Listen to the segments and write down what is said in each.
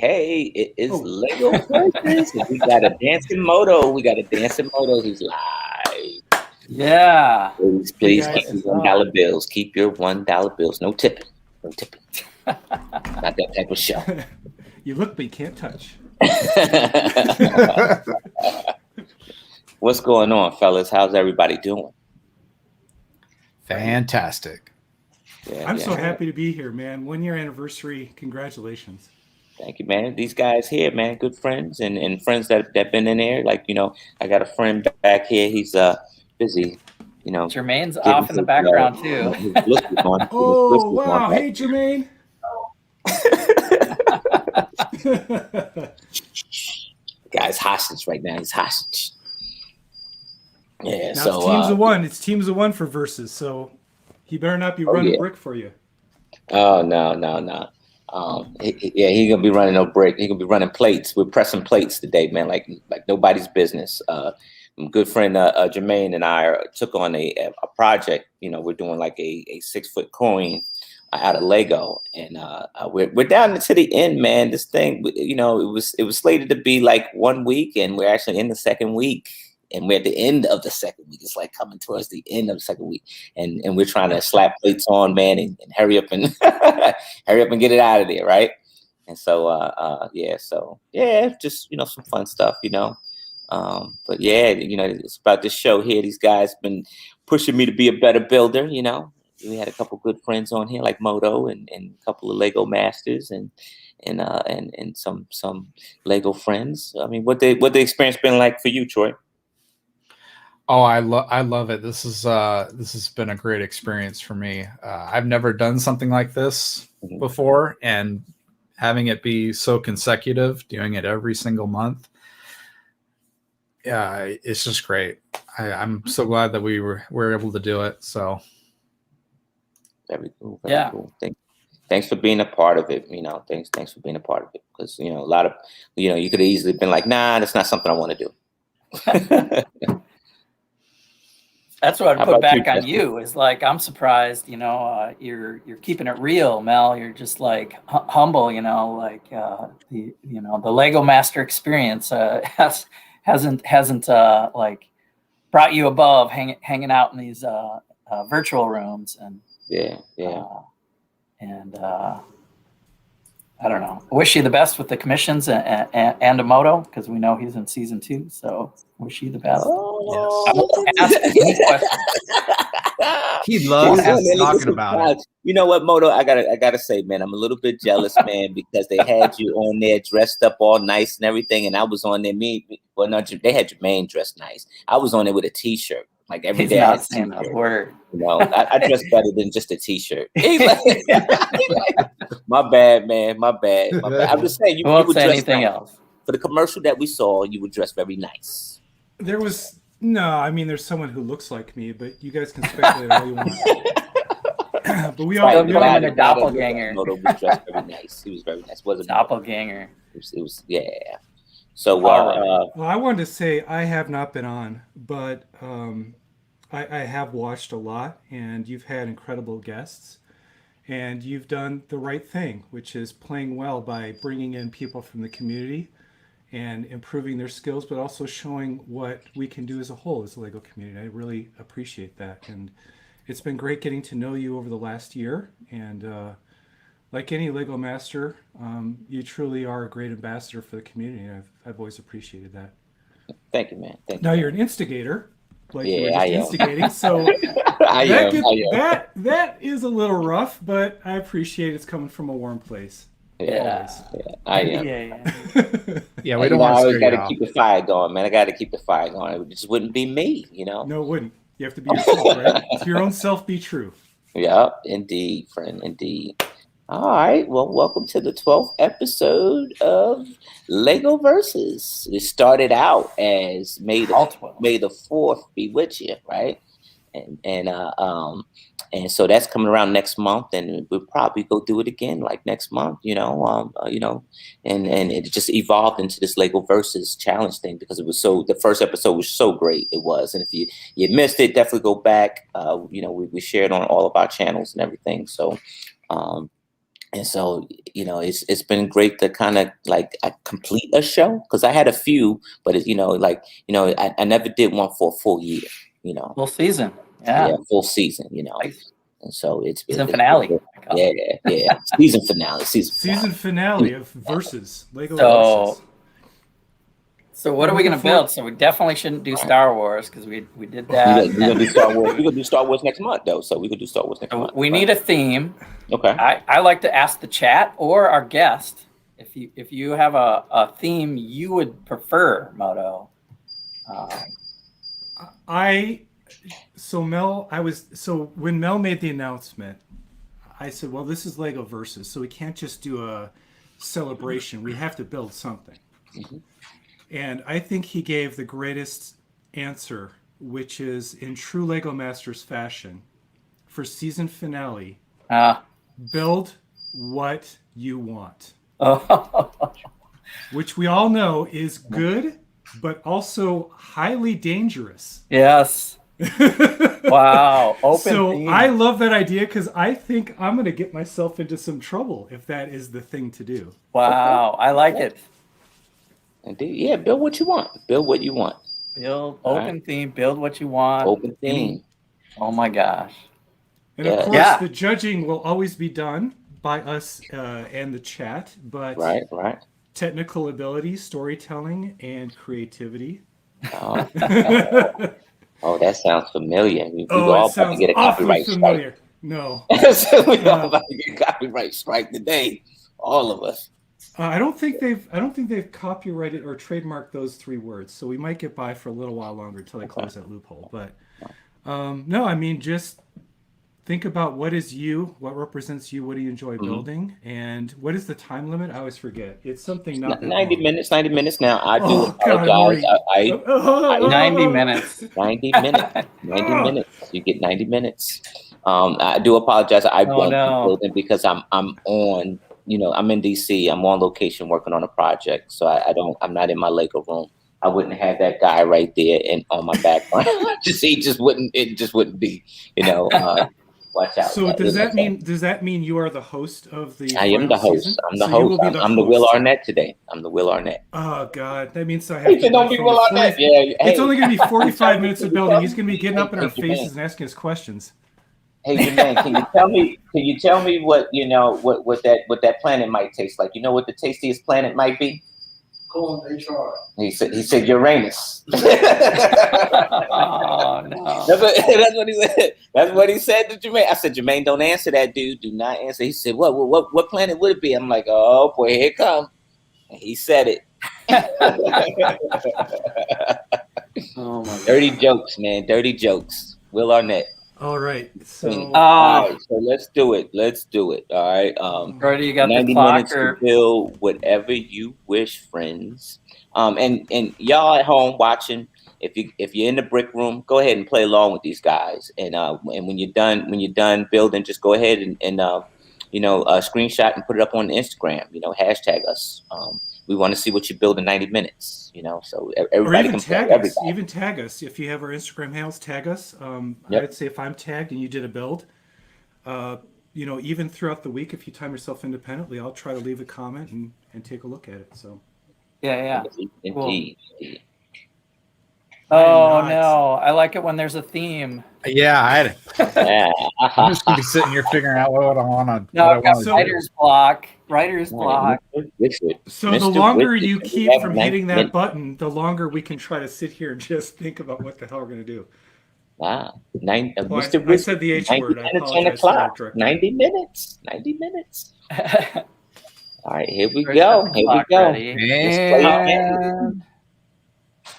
hey, it is Lego Versus. We got a dancing Moto. He's live. Yeah. Please keep your $1 bills. Keep your $1 bills. No tipping. Not that type of show. You look, but you can't touch. What's going on, fellas? How's everybody doing? Fantastic. I'm so happy to be here, man. 1 year anniversary. Congratulations. Thank you, man. These guys here, man, good friends and friends that been in there. Like, I got a friend back here. He's busy, Jermaine's off in the background too. Oh, wow. Hey, Jermaine. Guy's hostage right now. He's hostage. Yeah, now so it's teams of one. It's teams of one for versus, so he better not be running brick for you. Oh no. He's gonna be running no brick. He's gonna be running plates. We're pressing plates today, man, like nobody's business. My good friend Jermaine and I took on a project. We're doing like a 6-foot coin out of Lego, and we're down to the end, man. This thing, it was slated to be like 1 week, and we're actually in the second week, and we're at the end of the second week. It's like coming towards the end of the second week, and we're trying to slap plates on, man, and hurry up and hurry up and get it out of there, right? And so just some fun stuff, but yeah, it's about this show here. These guys been pushing me to be a better builder, We had a couple good friends on here, like Moto and a couple of Lego masters and some Lego friends. I mean, what the experience been like for you, Troy? Oh, I love it. This has been a great experience for me. I've never done something like this before, and having it be so consecutive, doing it every single month. Yeah, it's just great. I'm so glad that we were able to do it. So. Very cool. Very cool. Thanks for being a part of it. Thanks for being a part of it. Because a lot of you could have easily been like, nah, that's not something I want to do. That's what I put back on you. Is like, I'm surprised. You're keeping it real, Mel. You're just like humble. The Lego Master experience hasn't like brought you above hanging out in these virtual rooms and. Yeah. I don't know. I wish you the best with the commissions and a Moto, because we know he's in season 2. So wish you the best. He loves talking about it. You know what, Moto? I gotta say, man, I'm a little bit jealous, man, because they had you on there dressed up all nice and everything, and I was on there. They had Jermaine dressed nice. I was on there with a T-shirt. Like every day, not saying a word. I dress better than just a T-shirt. My bad, man. My bad. I'm just saying, you won't would say dress anything nice. else. For the commercial that we saw, you would dress very nice. There's someone who looks like me, but you guys can speculate all you want. But we all a doppelganger. Moto was dressed very nice. He was very nice. Wasn't doppelganger. It was yeah. So well, I wanted to say I have not been on, but I have watched a lot, and you've had incredible guests, and you've done the right thing, which is playing well by bringing in people from the community and improving their skills, but also showing what we can do as a whole as a Lego community. I really appreciate that, and it's been great getting to know you over the last year. And like any Lego master, you truly are a great ambassador for the community. I've always appreciated that. Thank you, man. Thank you. Now you're an instigator. Like yeah, you were just instigating, so that is a little rough, but I appreciate it's coming from a warm place. Yeah, I am. Yeah, we don't want to. I got to keep the fire going, man. I got to keep the fire going. It just wouldn't be me, No, it wouldn't. You have to be yourself, right? To your own self, be true. Yeah, indeed, friend, indeed. All right, well, welcome to the 12th episode of Lego Versus. We started out as May the 4th be with you, right? And so that's coming around next month, and we'll probably go do it again like next month, and it just evolved into this Lego Versus challenge thing because the first episode was so great. It was. And if you missed it, definitely go back. We shared on all of our channels and everything. So And so, it's been great to kind of like complete a show, because I had a few, but I never did one for a full year, Full season. Yeah. full season, Nice. and so it's Season finale. season finale, Season finale of Versus, Lego So- Versus. So what are we going to build? So we definitely shouldn't do Star Wars, because we did that. We're gonna do Star Wars. We're gonna do Star Wars next month, though. So we could do Star Wars next So month. we need a theme. Okay. I like to ask the chat or our guest if you have a theme you would prefer, Moto. When Mel made the announcement, I said, well, this is Lego Versus, so we can't just do a celebration. We have to build something. Mm-hmm. And I think he gave the greatest answer, which is in true Lego Masters fashion, for season finale, build what you want. Which we all know is good, but also highly dangerous. Yes. Wow. Open theme. I love that idea, because I think I'm going to get myself into some trouble if that is the thing to do. Wow. I like it. Indeed. Yeah, build what you want. Build what you want. Build open theme. Build what you want. Open theme. Oh my gosh. And of course, Yeah. the judging will always be done by us and the chat, but Right. technical ability, storytelling, and creativity. Oh, that sounds familiar. We Oh, all it about to sounds get a awfully copyright familiar. No. strike. We all about to get a copyright strike today. All of us. I don't think they've copyrighted or trademarked those 3 words, so we might get by for a little while longer until they close that loophole. But no, I mean, just think about what is you, what represents you, what do you enjoy building, and what is the time limit? I always forget. It's something not that 90 long. minutes. 90 minutes now. I do Oh, God, apologize. Maury. 90 minutes. 90 minutes. 90 minutes. You get 90 minutes. I do apologize. I won't be building because I'm on. I'm in DC. I'm on location working on a project, so I'm not in my Lego room. I wouldn't have that guy right there and on my background. It just wouldn't be. Watch out. So does that mean you are the host of the? I am the host. Season? I'm the So you host. will be the I'm the host. Will Arnett today. I'm the Will Arnett. Oh God, that means I have to. Don't be Will Arnett. Yeah. It's only going to be 45 minutes of building. He's going to be getting up in our faces and asking us questions. Hey, Jermaine, can you tell me what what that planet might taste like? You know what the tastiest planet might be? Call HR. He said Uranus. Oh no. That's what he said. That's what he said to Jermaine. I said, Jermaine, don't answer that, dude. Do not answer. He said, what planet would it be? I'm like, oh boy, here it comes. And he said it. Oh my God. Dirty jokes, man. Dirty jokes. Will Arnett. All right. So All right, so let's do it. All right. Brody, you got the 90 clock minutes or to build whatever you wish, friends. And y'all at home watching, if you're in the brick room, go ahead and play along with these guys. And when you're done building, just go ahead and screenshot and put it up on Instagram. Hashtag us. We want to see what you build in 90 minutes. So everybody can tag play. us. Even tag us if you have our Instagram handles. Tag us. Yep. I'd say if I'm tagged and you did a build, even throughout the week, if you time yourself independently, I'll try to leave a comment and take a look at it. So yeah. Indeed. Oh no, I like it when there's a theme. Yeah, Yeah. I'm just gonna be sitting here figuring out what I want to. No, I've got So- writer's block. Writer's block. So the Mr. longer Richard, you we keep have from 90 hitting that minutes. button, the longer we can try to sit here and just think about what the hell we're going to do. Wow. Well, Mr. I said the H 90 word. I minutes on the apologize to our clock. director. 90 minutes. 90 minutes. All right, here we Ready, go. got the Here we clock go. ready. Let's play it. And...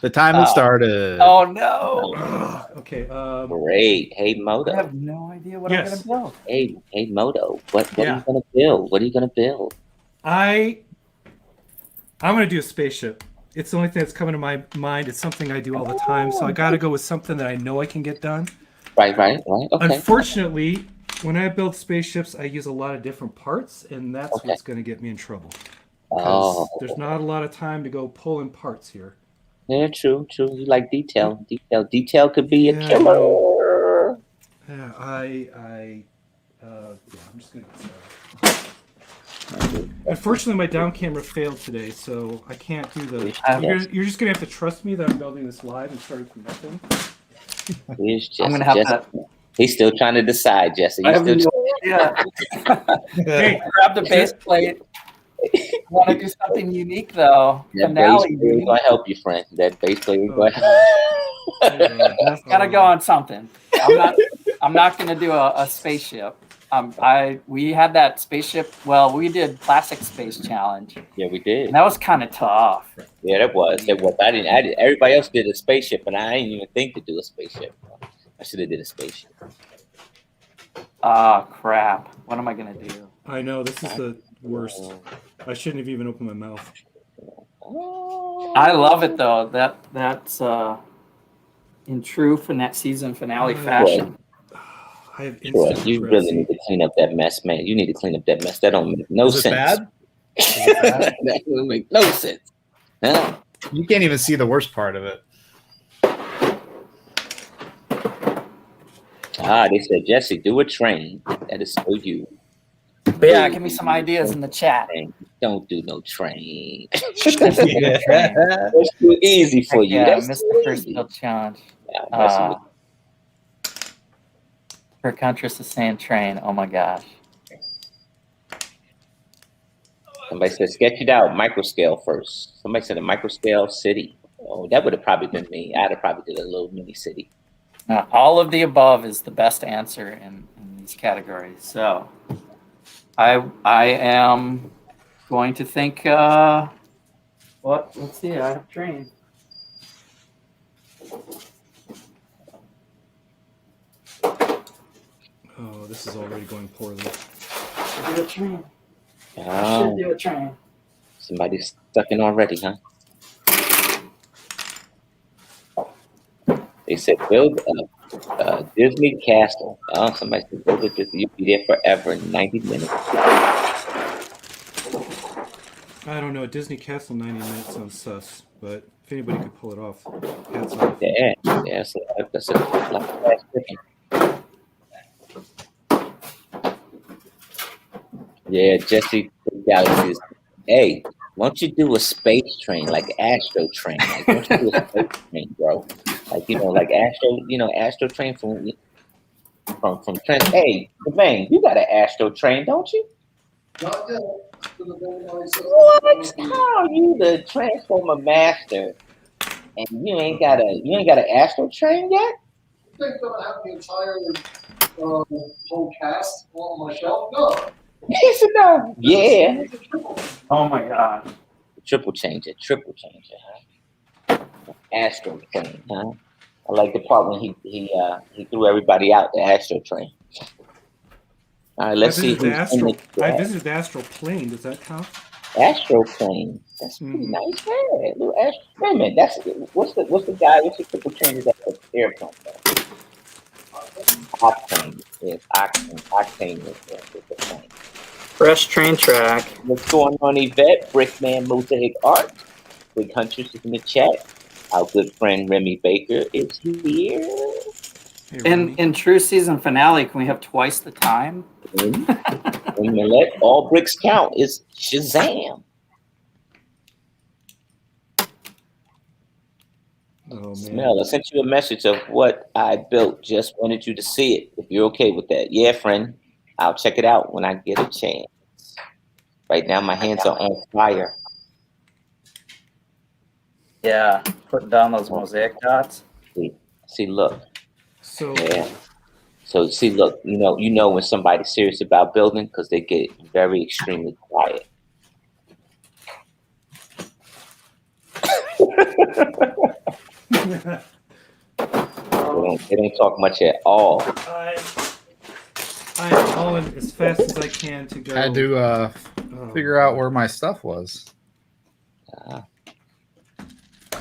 The time has started. Oh no. Ugh, okay. Great. Hey, I Moto. have no idea what Yes. I'm gonna build. Hey, Moto. What are Yeah. you gonna build? What are you gonna build? I'm going to do a spaceship. It's the only thing that's coming to my mind. It's something I do all the time. So I got to go with something that I know I can get done. Right. Okay. Unfortunately, when I build spaceships, I use a lot of different parts, and that's Okay. what's going to get me in trouble. Oh, There's not a lot of time to go pulling parts here. yeah, true. You like detail. Detail could be a Yeah, killer. Yeah, I'm just going to get started. Unfortunately, my down camera failed today, so I can't do the. You're just gonna have to trust me that I'm building this live and starting from nothing. Here's Jesse. I'm gonna have Jesse. to. He's still trying to decide, Jesse. I have He's still no idea. Hey, Grab the base plate. Want to do something unique though? that Finale, base plate is dude. gonna help you, friend. That base plate is Oh, going. That's gotta go on something. I'm not gonna do a spaceship. We had that spaceship. Well, we did classic space challenge, Yeah, we did. and that was kind of tough. Yeah, that was. I didn't. Everybody else did a spaceship, and I didn't even think to do a spaceship. I should have did a spaceship. Ah, crap. What am I gonna do? I know this is the worst. I shouldn't have even opened my mouth. I love it though. That's in true season finale fashion. I have Troy, instant you really need to clean up that mess, man. You need to clean up that mess. That don't make no Is it sense. bad? Is it bad? That don't make no sense. Huh? You can't even see the worst part of it. They said, Jesse, do a train. That is so you. But yeah, give me some ideas in the chat. Don't do no train. That's too easy for you. Yeah, That's missed too the first easy. build challenge. Yeah, Per Contrast is saying train. Oh my gosh. somebody said, sketch it out, microscale first. Somebody said a microscale city. Oh, that would have probably been me. I'd have probably did a little mini city. All of the above is the best answer in these categories. So I am going to think what? Let's see, I have train. Oh, this is already going poorly. I do a train. I Oh, should do a train. somebody's stuck in already, huh? They said build a Disney castle. Oh, somebody said build a Disney. You'll be there forever in 90 minutes. I don't know. Disney Castle 90 minutes sounds sus, but if anybody could pull it off, hats off. Yeah, that's a lot of fast cooking. Yeah, Jesse Galaxies. Hey, why don't you do a space train, like Astro Train? Like, why don't you do a space train, bro? Like, like Astro Train from Trent. Hey, Jermaine, you got an Astro Train, don't you? Not yet. What? How are you the Transformer master, and you ain't got an Astro Train yet? You think that I have the entire whole cast on my shelf? No. He said no. Yeah. Oh my god. Triple changer, huh? Astro Train, huh? I like the part when he threw everybody out the Astro Train. All right, let's see who's in the I visited the astral plane. Does that count? Astro Plane. That's pretty nice. Yeah, little Astro. Wait a minute. That's what's the guy? What's the triple changes at the airplane? Octane. Yes, Octane is the plane. Fresh train track. What's going on, Yvette? Brickman Mosaic Art. Big Hunters is in the chat. Our good friend Remy Baker is here. Hey, In true season finale, can we have twice the time? And let all bricks count is Shazam. Oh, man. Smell, I sent you a message of what I built. Just wanted you to see it. If you're okay with that. Yeah, friend. I'll check it out when I get a chance. Right now, my hands are on fire. Yeah, putting down those mosaic dots. See, look. So, Yeah. So see, look. You know when somebody's serious about building because they get very extremely quiet. They don't talk much at all. I'm calling as fast as I can to go. I had to figure out where my stuff was.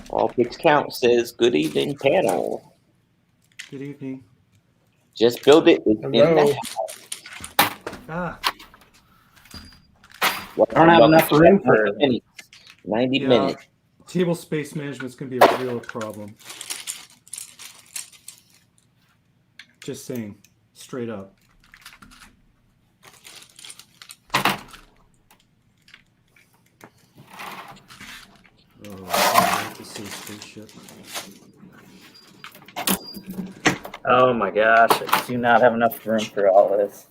All bricks count says good evening panel. Good evening. Just build it in the Ah, I don't have enough room for 90 yeah. minutes. Table space management is going to be a real problem. Just saying, straight up. Oh, I like to see spaceship. Oh my gosh, I do not have enough room for all this.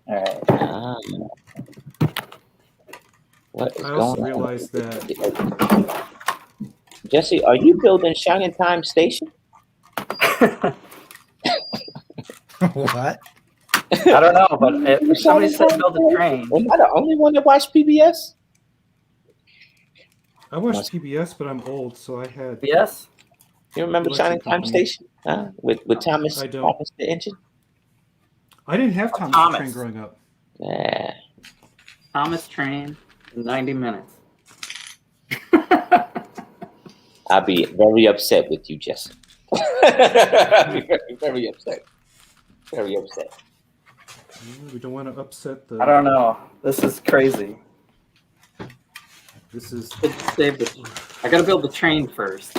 All right. What is I going also on? realized that Jesse, are you building Shining Time Station? What? I don't know, but if somebody said build a train. Am I the only one that watched PBS? I watched PBS, but I'm old, so I had. Yes? You remember Electric Shining Time Company. Station? With Thomas, I don't. Thomas the engine? I didn't have Thomas the Train growing up. Yeah. Thomas Train, 90 minutes. I'll be very upset with you, Jesse. I'll be very upset. Very upset. We don't want to upset the. I don't know. This is crazy. This is. I gotta build the train first.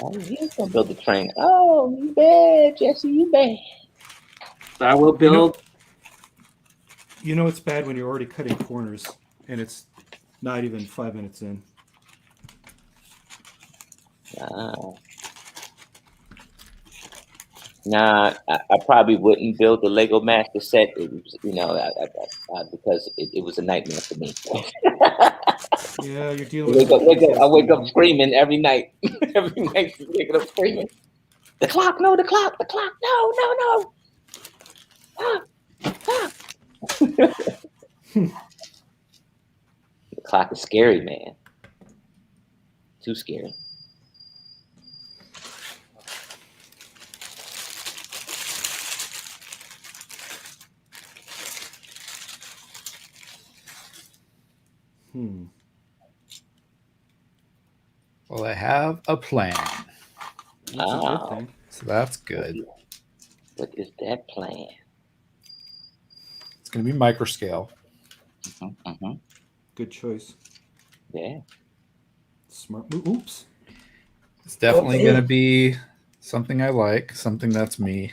Oh, he's gonna build the train. Oh, you bad, Jesse, you bad. So I will build. You know it's bad when you're already cutting corners, and it's not even 5 minutes in. Nah, I probably wouldn't build the Lego Master set. It was, because it was a nightmare for me. Yeah, you're dealing with. I wake up screaming every night. Every night, waking up screaming. The clock, no, the clock, no, no, no. The clock is scary, man. Too scary. Well, I have a plan. That's a good thing. So that's good. What is that plan? It's going to be micro scale. Good choice. Yeah. Smart move. Oops. It's definitely going to be something I like, something that's me.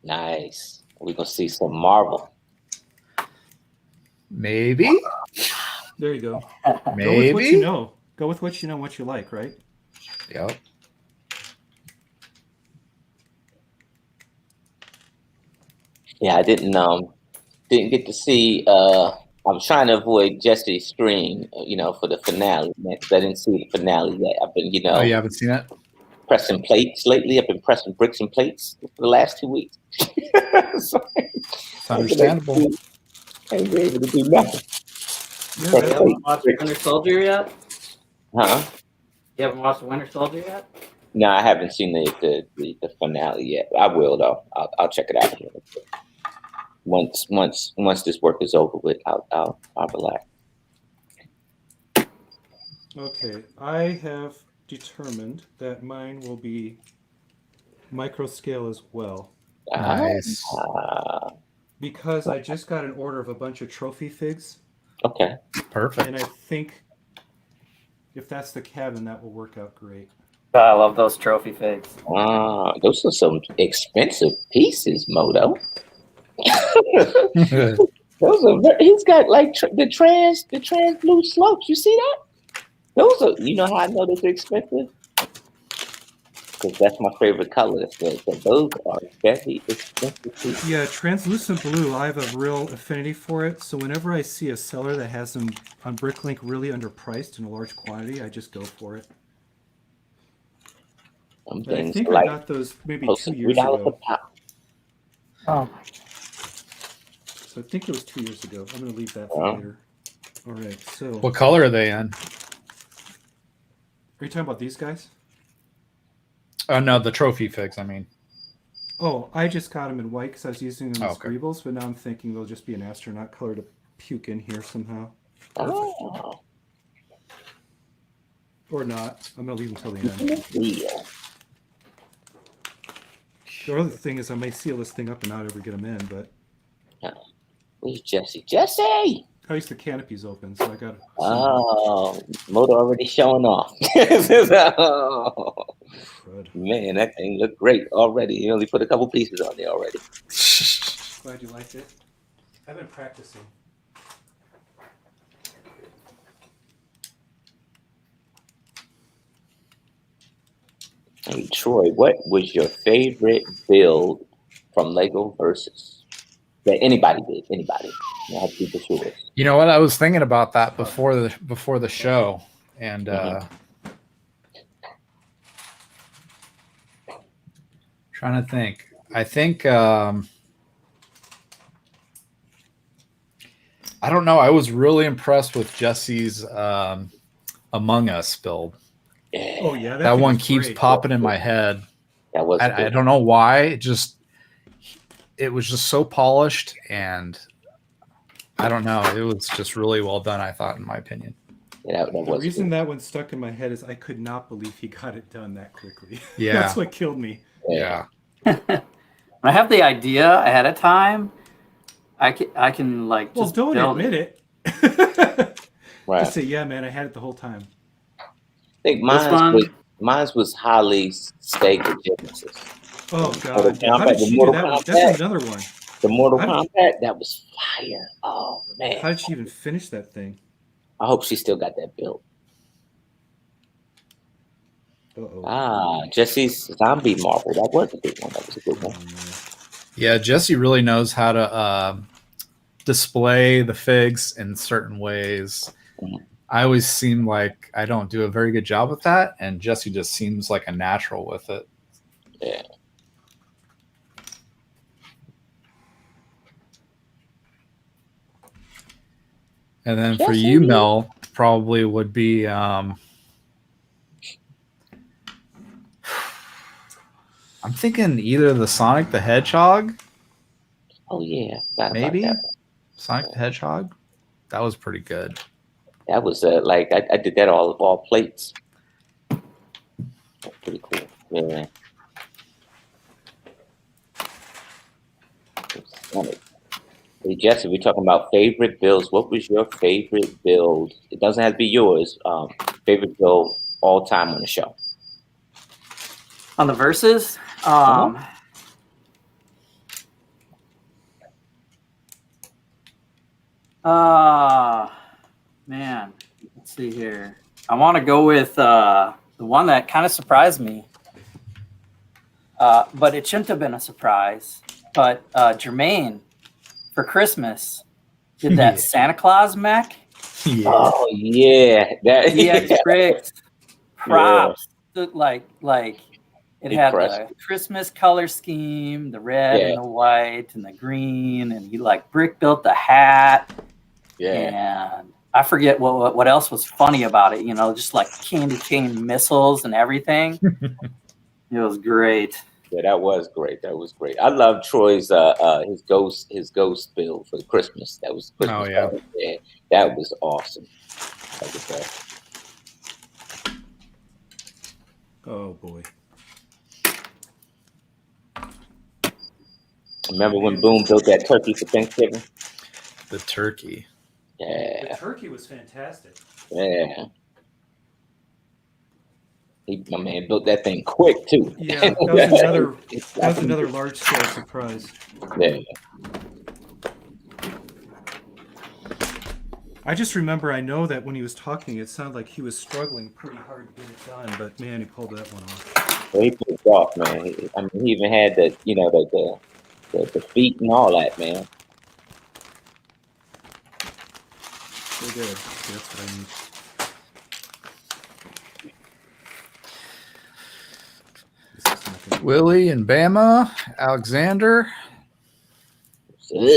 Nice. We're going to see some Marvel. Maybe. There you go. Maybe. Go with what you know. Go with what you know, what you like, right? Yep. Yeah, I didn't get to see. I was trying to avoid Jesse's stream, for the finale, man, because I didn't see the finale yet. I've been, Oh, you haven't seen it? pressing plates lately. I've been pressing bricks and plates for the last 2 weeks. So, it's understandable. I ain't been able to do nothing. You haven't watched Winter Soldier yet? Huh? You haven't watched Winter Soldier yet? No, I haven't seen the finale yet. I will though. I'll check it out here. Once this work is over with, I'll relax. Okay, I have determined that mine will be micro scale as well. Nice. Because I just got an order of a bunch of trophy figs. Okay. Perfect. And I think if that's the cabin, that will work out great. I love those trophy figs. Those are some expensive pieces, Moto. Those are he's got like the trans blue slopes. You see that? Those are, how I know those are expensive? Because that's my favorite color. So those are very expensive. Yeah, translucent blue, I have a real affinity for it. So whenever I see a seller that has them on Bricklink really underpriced in a large quantity, I just go for it. I think I got those maybe 2 years ago. Oh. So I think it was 2 years ago. I'm going to leave that for later. All right, so. What color are they in? Are you talking about these guys? Oh, no, the trophy figs, I mean. Oh, I just got them in white because I was using them as okay. greebles, but now I'm thinking they'll just be an astronaut color to puke in here somehow. Oh. Or not. I'm going to leave them until the end. The other thing is I may seal this thing up and not ever get them in, but... Where's Jesse? Jesse! I used the canopies open, so I got... Moto already showing off. Man, that thing looked great already. He only put a couple pieces on there already. Glad you liked it. I've been practicing. Hey, Troy, what was your favorite build from Lego Versus that anybody did? Anybody? You have to be the yours. You know what? I was thinking about that before the show, and trying to think. I think I don't know. I was really impressed with Jesse's Among Us build. Yeah, Oh yeah, That thing one was keeps great. popping in my head. that was. I don't know why. It was just so polished, and I don't know. It was just really well done, I thought, in my opinion. Yeah, that The was reason good. that one stuck in my head is I could not believe he got it done that quickly. Yeah. That's what killed me. Yeah. When I have the idea ahead of time, I can like Well, just don't build admit it. it. Right. Just say, yeah, man, I had it the whole time. I think This one, mine was Holly's Sega Genesis. Oh Mortal God, yeah. How Kombat, did the she do Mortal that one? Kombat. That's another one. The Mortal How did- Kombat, that was fire. Oh man. How did she even finish that thing? I hope she still got that build. Uh-oh. Jesse's Zombie Marvel. That was a good one. That was a good one. Yeah, Jesse really knows how to display the figs in certain ways. Mhm. I always seem like I don't do a very good job with that, and Jesse just seems like a natural with it. Yeah. And then for Jesse. you, Mel, probably would be I'm thinking either the Sonic the Hedgehog, Oh yeah. Forgot about maybe that. Sonic the Hedgehog. That was pretty good. That was like I did that all plates. That's pretty cool. Yeah. Sonic. Hey Jesse, we're talking about favorite builds. What was your favorite build? It doesn't have to be yours. Favorite build all time on the show. on the verses. Man, let's see here. I want to go with the one that kind of surprised me, but it shouldn't have been a surprise. But Jermaine, for Christmas, did that Yeah. Santa Claus mech. Yeah. Oh yeah. That He had tricked props. Looked like it had the Impressive. Christmas color scheme, the red Yeah. and the white and the green, and he like brick built the hat. Yeah. And I forget what else was funny about it. You know, just like candy cane missiles and everything. It was great. Yeah, that was great. That was great. I love Troy's his ghost build for Christmas. That was Christmas. Oh, yeah. party. Yeah, that was awesome. That was awesome. Oh boy. Remember when Boom built that turkey for Thanksgiving? The turkey. Yeah, The turkey was fantastic. yeah. My man built that thing quick too. Yeah, that was another large scale surprise. Yeah. I just remember, I know that when he was talking, it sounded like he was struggling pretty hard to get it done, but man, he pulled that one off. Well, he pulled it off, man. I mean, he even had the the feet and all that, man. So good. That's what I need. This is not gonna be- Willie and Bama, Alexander. Ugh.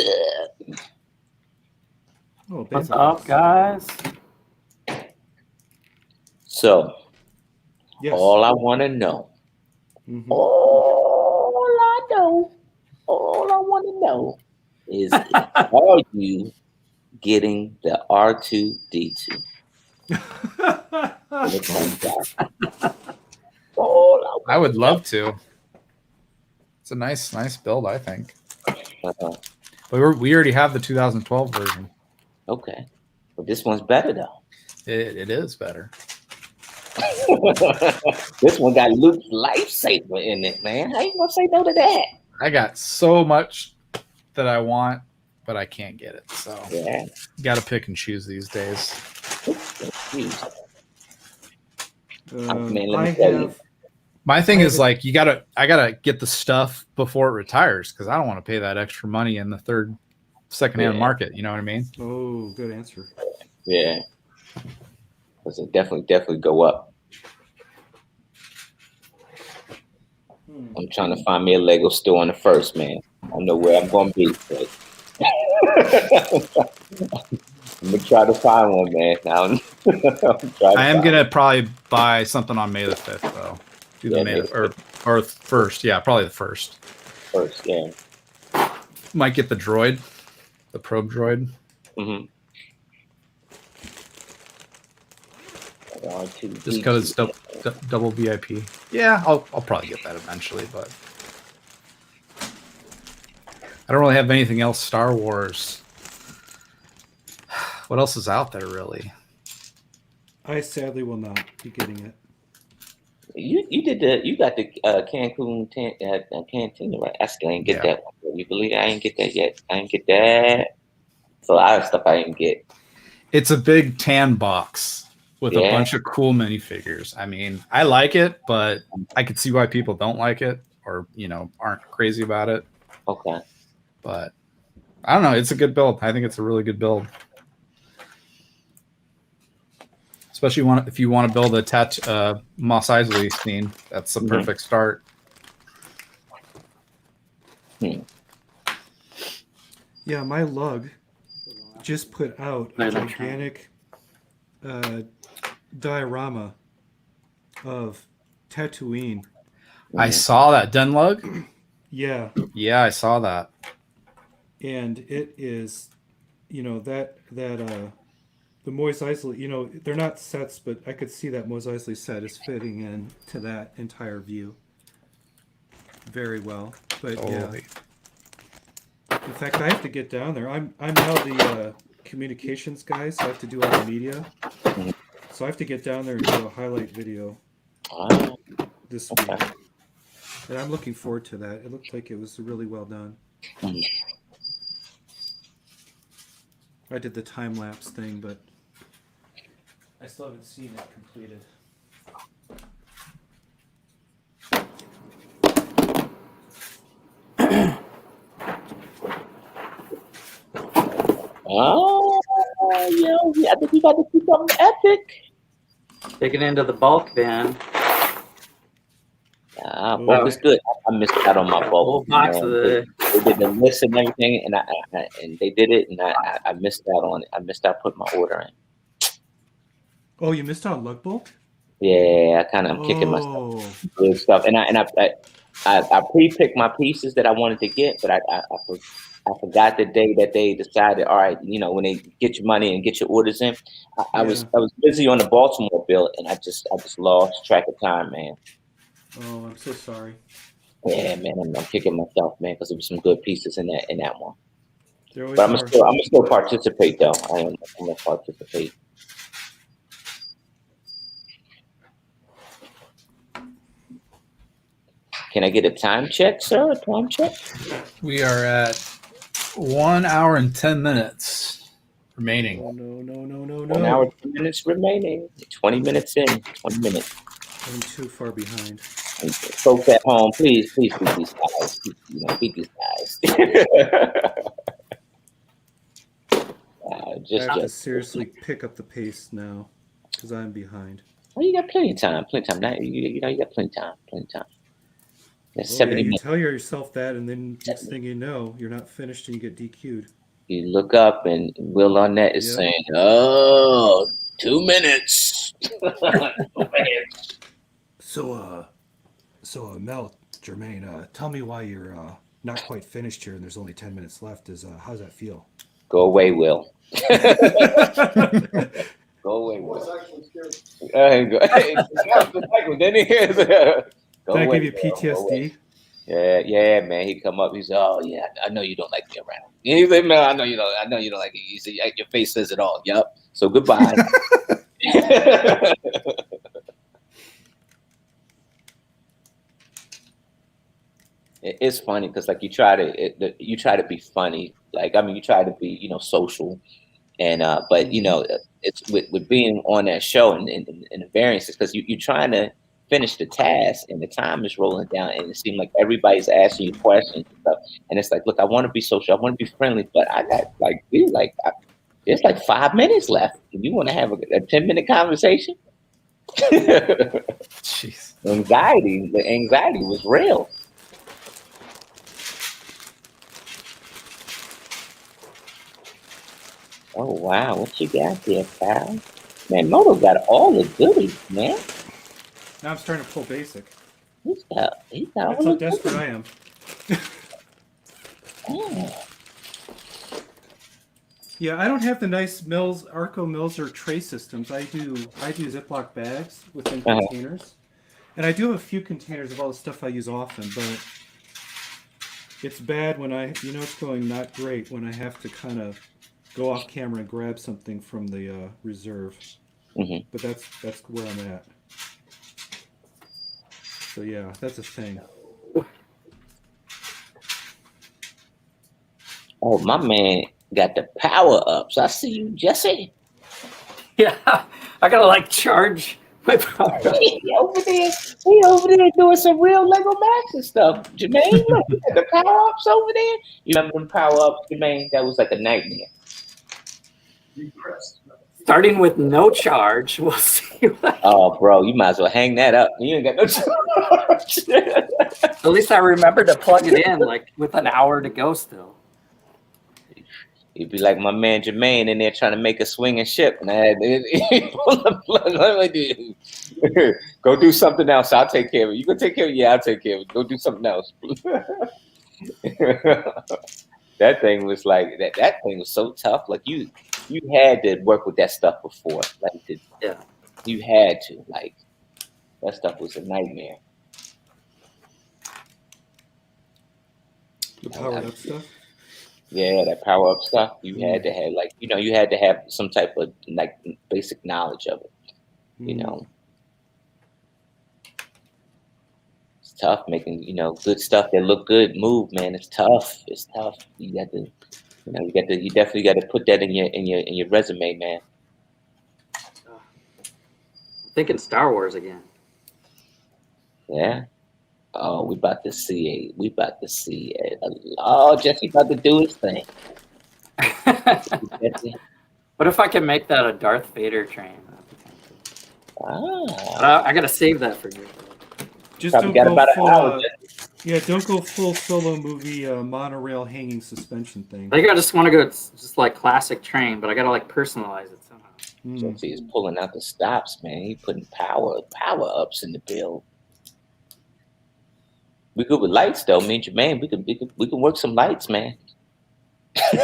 Oh, What's Basil. up, guys? So, Yes. all I want to know, Mhm. all I want to know is, are you getting the R2D2? When it comes out? I would love to. It's a nice build, I think. Uh-huh. But we already have the 2012 version. Okay, but this one's better though. It is better. This one got Luke's lifesaver in it, man. How you gonna say no to that? I got so much that I want but I can't get it. So Yeah. got to pick and choose these days. Jeez. Man, I let me tell you. have. My thing I is have like I gotta get the stuff before it retires because I don't want to pay that extra money in the secondhand market. You know what I mean? Oh, good answer. Yeah. Because it definitely go up. I'm trying to find me a Lego store on the first, man. I don't know where I'm going to be, but I'm going to try to find one, man. I am gonna probably buy something on May the 5th though. Do the May or first, yeah, probably the first. First, yeah. Might get the droid, the probe droid. Mm-hmm. Just because it's double VIP. Yeah, I'll probably get that eventually, but I don't really have anything else Star Wars. What else is out there, really? I sadly will not be getting it. You got the Cancun Cantina, right? I still ain't get that one. You believe I ain't get that yet? I ain't get that. So a lot of stuff I didn't get. It's a big tan box with a bunch of cool minifigures. I mean, I like it, but I could see why people don't like it or, aren't crazy about it. Okay. But I don't know. It's a good build. I think it's a really good build. Especially if you want to build a Mos Eisley scene. That's the perfect start. Yeah, my lug just put out a gigantic diorama of Tatooine. I saw that. Dunlug? Yeah. Yeah, I saw that. And it is, the Mos Eisley, they're not sets, but I could see that Mos Eisley set is fitting in to that entire view very well. But yeah. In fact, I have to get down there. I'm now the communications guy, so I have to do all the media. So I have to get down there and do a highlight video this week. And I'm looking forward to that. It looked like it was really well done. I did the time-lapse thing, but I still haven't seen it completed. Oh, yeah, I think you got to keep something epic. Digging into the bulk bin. Bulk is good. I missed out on my bulk. Whole box of they did the list and everything, and they did it, and I missed out on it. I missed out putting my order in. Oh, you missed out on lug bulk? Yeah, I'm kicking myself. Good stuff, and I pre-picked my pieces that I wanted to get, but I forgot the day that they decided. All right, when they get your money and get your orders in, I was busy on the Baltimore bill, and I just lost track of time, man. Oh, I'm so sorry. Yeah, man, I'm kicking myself, man, because there was some good pieces in that one. But I'm gonna still participate though. I'm gonna participate. Can I get a time check, sir? A time check? We are at 1 hour and 10 minutes remaining. Oh, no. 1 hour, 10 minutes remaining. 20 minutes in. 20 minutes. I'm too far behind. And folks at home, please beat these guys. Beat these guys. I have to seriously pick up the pace now because I'm behind. Well, you got plenty of time. Now, you got plenty of time. That's 70 you minutes. tell yourself that, and then next thing you know, you're not finished and you get DQ'd. You look up, and Will Arnett is saying, "Oh, 2 minutes." 2 minutes. So, Mel, Jermaine, tell me why you're not quite finished here, and there's only 10 minutes left. How does that feel? Go away, Will. Go away, Will. Did I give you PTSD? Yeah, man. He come up. He said, "Oh yeah, I know you don't like me around." He said, "Man, I know you don't like it." He said, "Your face says it all." Yep. So goodbye. It's funny because like you try to be funny Like, I mean, you try to be, you know, social, and but you know, it's with being on that show and the variances, because you're trying to finish the task and the time is rolling down, and it seems like everybody's asking you questions and stuff, and it's like, look, I want to be social, I want to be friendly, but I got like, there's like 5 minutes left. You want to have a 10-minute conversation? Jeez. The anxiety was real. Oh wow, what you got there, pal? Man, Moto got all the goodies, man. Now I'm starting to pull basic. He's got That's all how the desperate goodies. I am. Yeah. Yeah, I don't have the nice Arco Mills or tray systems. I do Ziploc bags within containers. And I do have a few containers of all the stuff I use often, but it's bad when it's going not great when I have to kind of go off camera and grab something from the reserve. Mm-hmm. But that's where I'm at. So yeah, that's a thing. Oh, my man got the power ups. I see you, Jesse. Yeah, I gotta like charge my power. He over there doing some real Lego Masters stuff. Jermaine, look, he got the power ups over there. You remember them power ups, Jermaine? That was like a nightmare. Depressed. Starting with no charge, we'll see. Oh, bro, you might as well hang that up. You ain't got no charge. At least I remember to plug it in, like with an hour to go still. You'd be like my man Jermaine in there trying to make a swinging ship, and I had to pull the plug. Like, dude, go do something else. I'll take care of it. You go take care of it? Yeah, I'll take care of it. Go do something else. That thing was like that thing was so tough. Like you had to work with that stuff before. Like Yeah. You had to. Like that stuff was a nightmare. The powered up stuff. Yeah, that power up stuff. You had to have you had to have some type of like basic knowledge of it. You know. It's tough making, good stuff that look good move, man. It's tough. It's tough. You got to you definitely got to put that in your resume, man. I'm thinking Star Wars again. Yeah. Oh, we about to see Jesse about to do his thing. What if I can make that a Darth Vader train? I gotta save that for you. Just Probably don't got go about an full. hour. Don't go full solo movie monorail hanging suspension thing. I think I just want to go just like classic train, but I gotta like personalize it somehow. Jesse is pulling out the stops, man. He putting power ups in the build. We good with lights though, me and Jermaine. We can work some lights, man.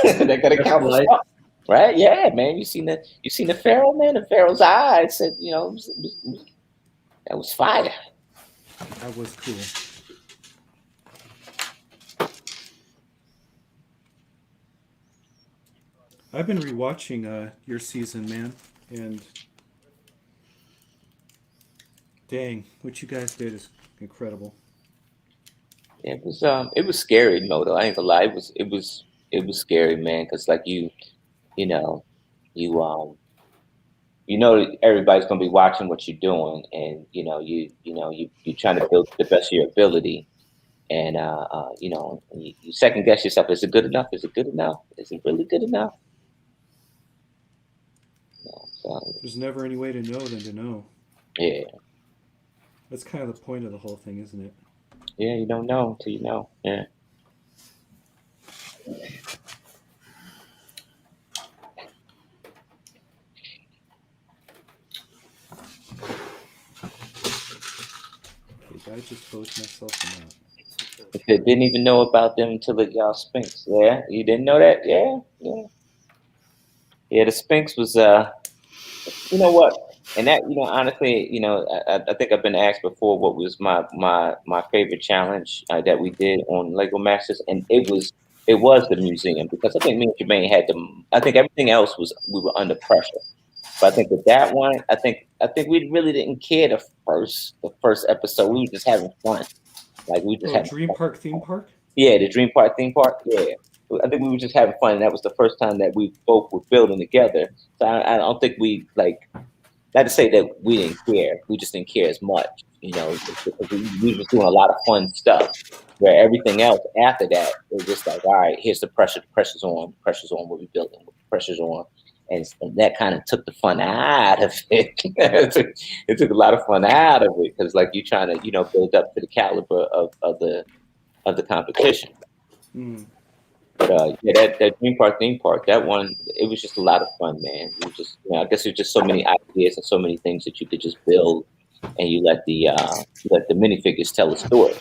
They gotta count for stuff, right? Yeah, man. You seen the Pharaoh, man? The Pharaoh's eye said, that was fire. That was cool. I've been rewatching your season, man, and dang, what you guys did is incredible. It was scary, Moto. I ain't gonna lie. It was scary, man. Cause like you everybody's gonna be watching what you're doing, and you're trying to build the best of your ability, and you second guess yourself. Is it good enough? Is it good enough? Is it really good enough? There's never any way to know than to know. Yeah. That's kind of the point of the whole thing, isn't it? Yeah, you don't know until you know. Yeah. I just closed myself in that. I didn't even know about them until y'all Sphinx. Yeah, you didn't know that? Yeah. Yeah, the Sphinx was you know what? And that, honestly, I think I've been asked before what was my favorite challenge that we did on Lego Masters, and it was the museum, because I think me and Jermaine I think everything else we were under pressure. But I think with that one, I think we really didn't care the first episode. We were just having fun. Like we just had Dream Park theme park? Yeah, the Dream Park theme park. Yeah. I think we were just having fun, and that was the first time that we both were building together. So I don't think we like. Not to say that we didn't care, we just didn't care as much, because we were just doing a lot of fun stuff. Where everything else after that, it was just like, all right, here's the pressure. The pressure's on. The pressure's on. What we building. The pressure's on, and that kind of took the fun out of it. It took a lot of fun out of it because, like, you're trying to, build up to the caliber of the competition. Mm. But yeah, that Dream Park theme park, that one, it was just a lot of fun, man. It was just, I guess there's just so many ideas and so many things that you could just build, and you let the minifigures tell a story.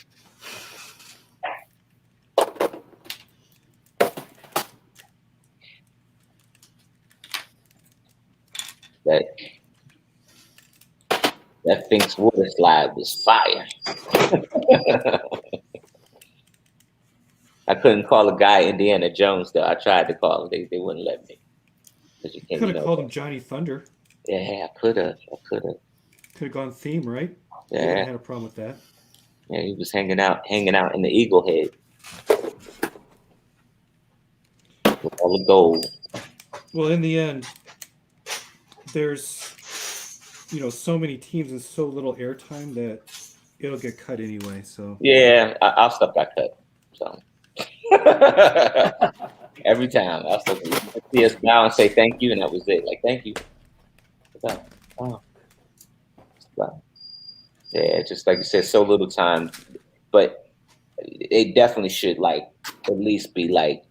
That Fink's water slide was fire. I couldn't call a guy Indiana Jones though. I tried to call him. They wouldn't let me. You could have called him Johnny Thunder. Yeah, I could have. Could have gone theme, right? Yeah. I had a problem with that. Yeah, he was hanging out in the eagle head with all the gold. Well, in the end, there's so many teams and so little airtime that it'll get cut anyway. So yeah, our stuff got cut. So every time I'll see us bow and say thank you, and that was it. Like, thank you. Oh. Yeah, just like you said, so little time, but they definitely should like at least be like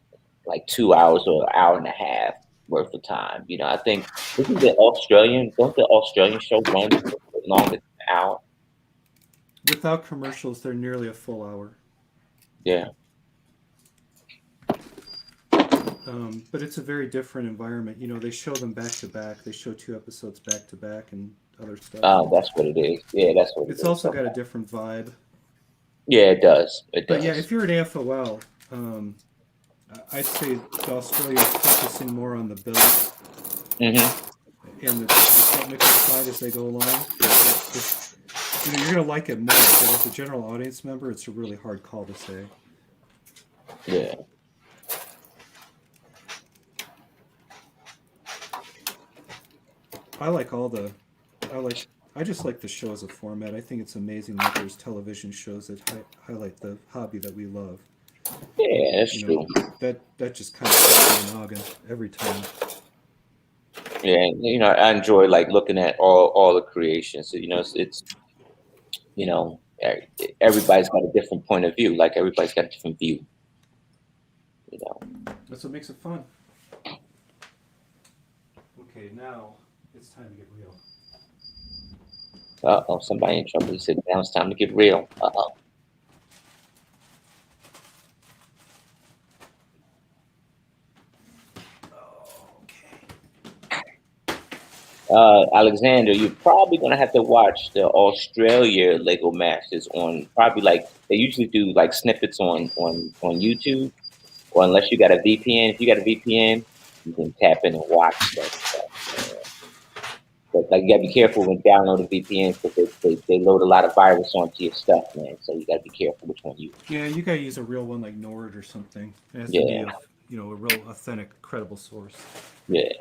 2 hours or an hour and a half worth of time. I think this is the Australian. Don't the Australian show run as long as an hour? Without commercials, they're nearly a full hour. Yeah. But it's a very different environment. They show them back to back. They show 2 episodes back to back and other stuff. Oh, that's what it is. Yeah, that's what it is. It's also got a different vibe. Yeah, it does. But yeah, if you're an AFOL, I'd say the Australians focusing more on the build and the technical side as they go along. You're gonna like it more, but as a general audience member, it's a really hard call to say. Yeah. I just like the show as a format. I think it's amazing that there's television shows that highlight the hobby that we love. Yeah, that's true. That just kind of puts me in noggin every time. Yeah, I enjoy like looking at all the creations. It's everybody's got a different point of view. Like everybody's got a different view. That's what makes it fun. Okay, now it's time to get real. Uh-oh, somebody in trouble. He said, now it's time to get real. Uh-oh. Alexander, you're probably going to have to watch the Australia Lego Masters on probably like, they usually do like snippets on YouTube, or unless you got a VPN. If you got a VPN, you can tap in and watch that stuff. But like, you gotta be careful when downloading VPNs because they load a lot of virus onto your stuff, man. So you gotta be careful which one you. Yeah, you gotta use a real one like Nord or something. It has to be a real authentic, credible source. Yeah.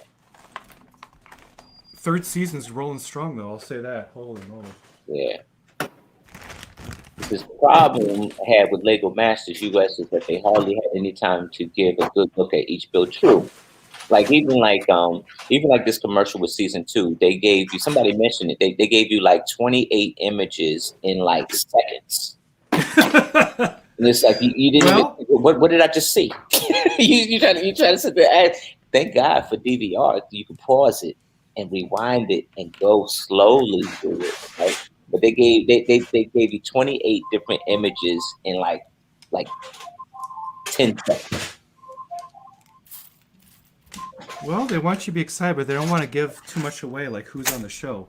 3rd season's rolling strong though. I'll say that. Holy moly. Yeah. This problem I had with Lego Masters US is that they hardly had any time to give a good look at each build. True. Like even like this commercial with season 2, they gave you, somebody mentioned it, they gave you like 28 images in like seconds. And it's like you didn't even, what did I just see? you try to sit there and thank God for DVR. You can pause it and rewind it and go slowly through it. Right? But they gave you 28 different images in like 10 seconds. Well, they want you to be excited, but they don't want to give too much away, like who's on the show.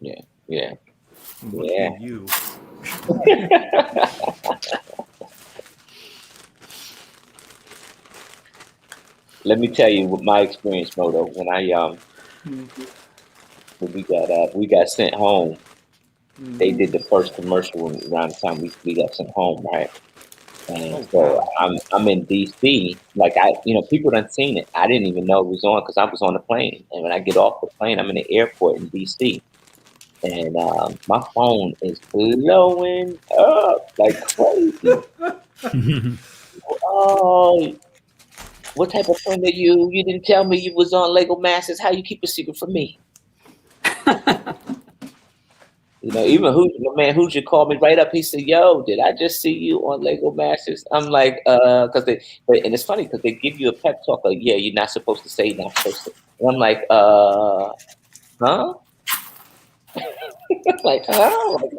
Yeah. You. Let me tell you what my experience, Moto. When when we got sent home, they did the first commercial around the time we got sent home, right? And Oh, so wow. I'm in DC. Like people done seen it. I didn't even know it was on because I was on the plane. And when I get off the plane, I'm in the airport in DC. And my phone is blowing up like crazy. Oh, what type of friend are you? You didn't tell me you was on Lego Masters. How you keep a secret from me? Even my man Hoosier called me right up. He said, "Yo, did I just see you on Lego Masters?" I'm like, and it's funny because they give you a pep talk. Like, yeah, you're not supposed to say, you're not supposed to. And I'm like, huh? Like, huh? Like,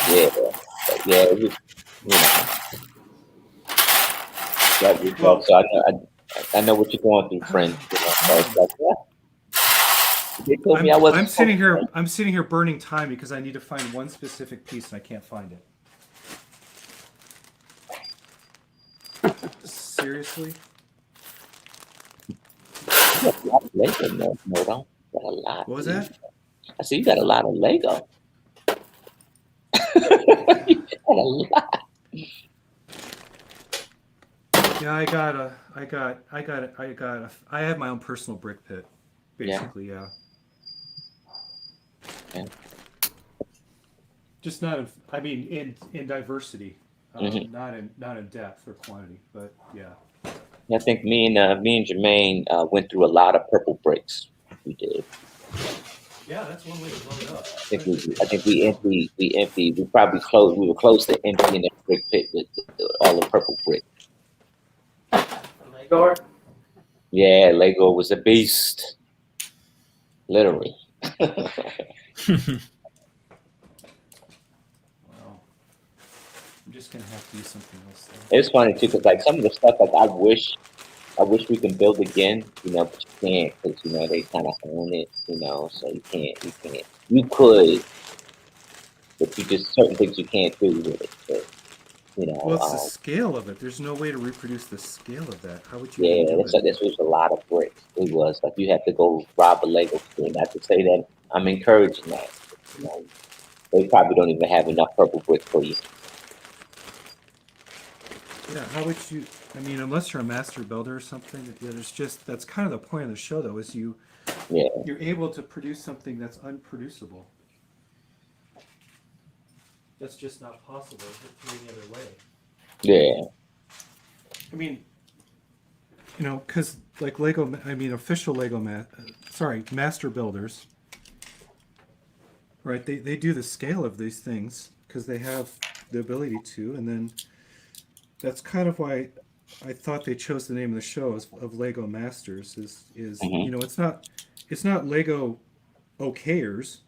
yeah, yeah. It was, that was Well, so I know what you're going through, friend. So it's like, yeah. They told me I wasn't. I'm sitting here burning time because I need to find one specific piece and I can't find it. Seriously? You got a lot of Lego, Moto. You got a lot. What was that? I said you got a lot of Lego. You got a lot. Yeah, I have my own personal brick pit, basically. Yeah. Just not in diversity, not in depth or quantity, but yeah. I think me and Jermaine went through a lot of purple bricks. We did. Yeah, that's one way to blow it up. I think we emptied. We probably close. We were close to emptying that brick pit with all the purple bricks. Lego. Yeah. Yeah, Lego was a beast, literally. Wow. I'm just gonna have to do something else though. It's funny too, because like some of the stuff, like I wish we can build again, but you can't because they kind of own it, so you can't. You could, but you just certain things you can't do with it. But, Well, it's the scale of it. There's no way to reproduce the scale of that. How would you yeah, do it? this was a lot of bricks. It was like you have to go rob a Lego store. Not to say that I'm encouraging that. They probably don't even have enough purple bricks for you. Yeah, how would you? Unless you're a master builder or something, that's kind of the point of the show, though, is you're able to produce something that's unproducible. That's just not possible any other way. Yeah. Because like Lego, official Lego master builders, right? They do the scale of these things because they have the ability to, and then that's kind of why I thought they chose the name of the show of Lego Masters is it's not Lego okayers.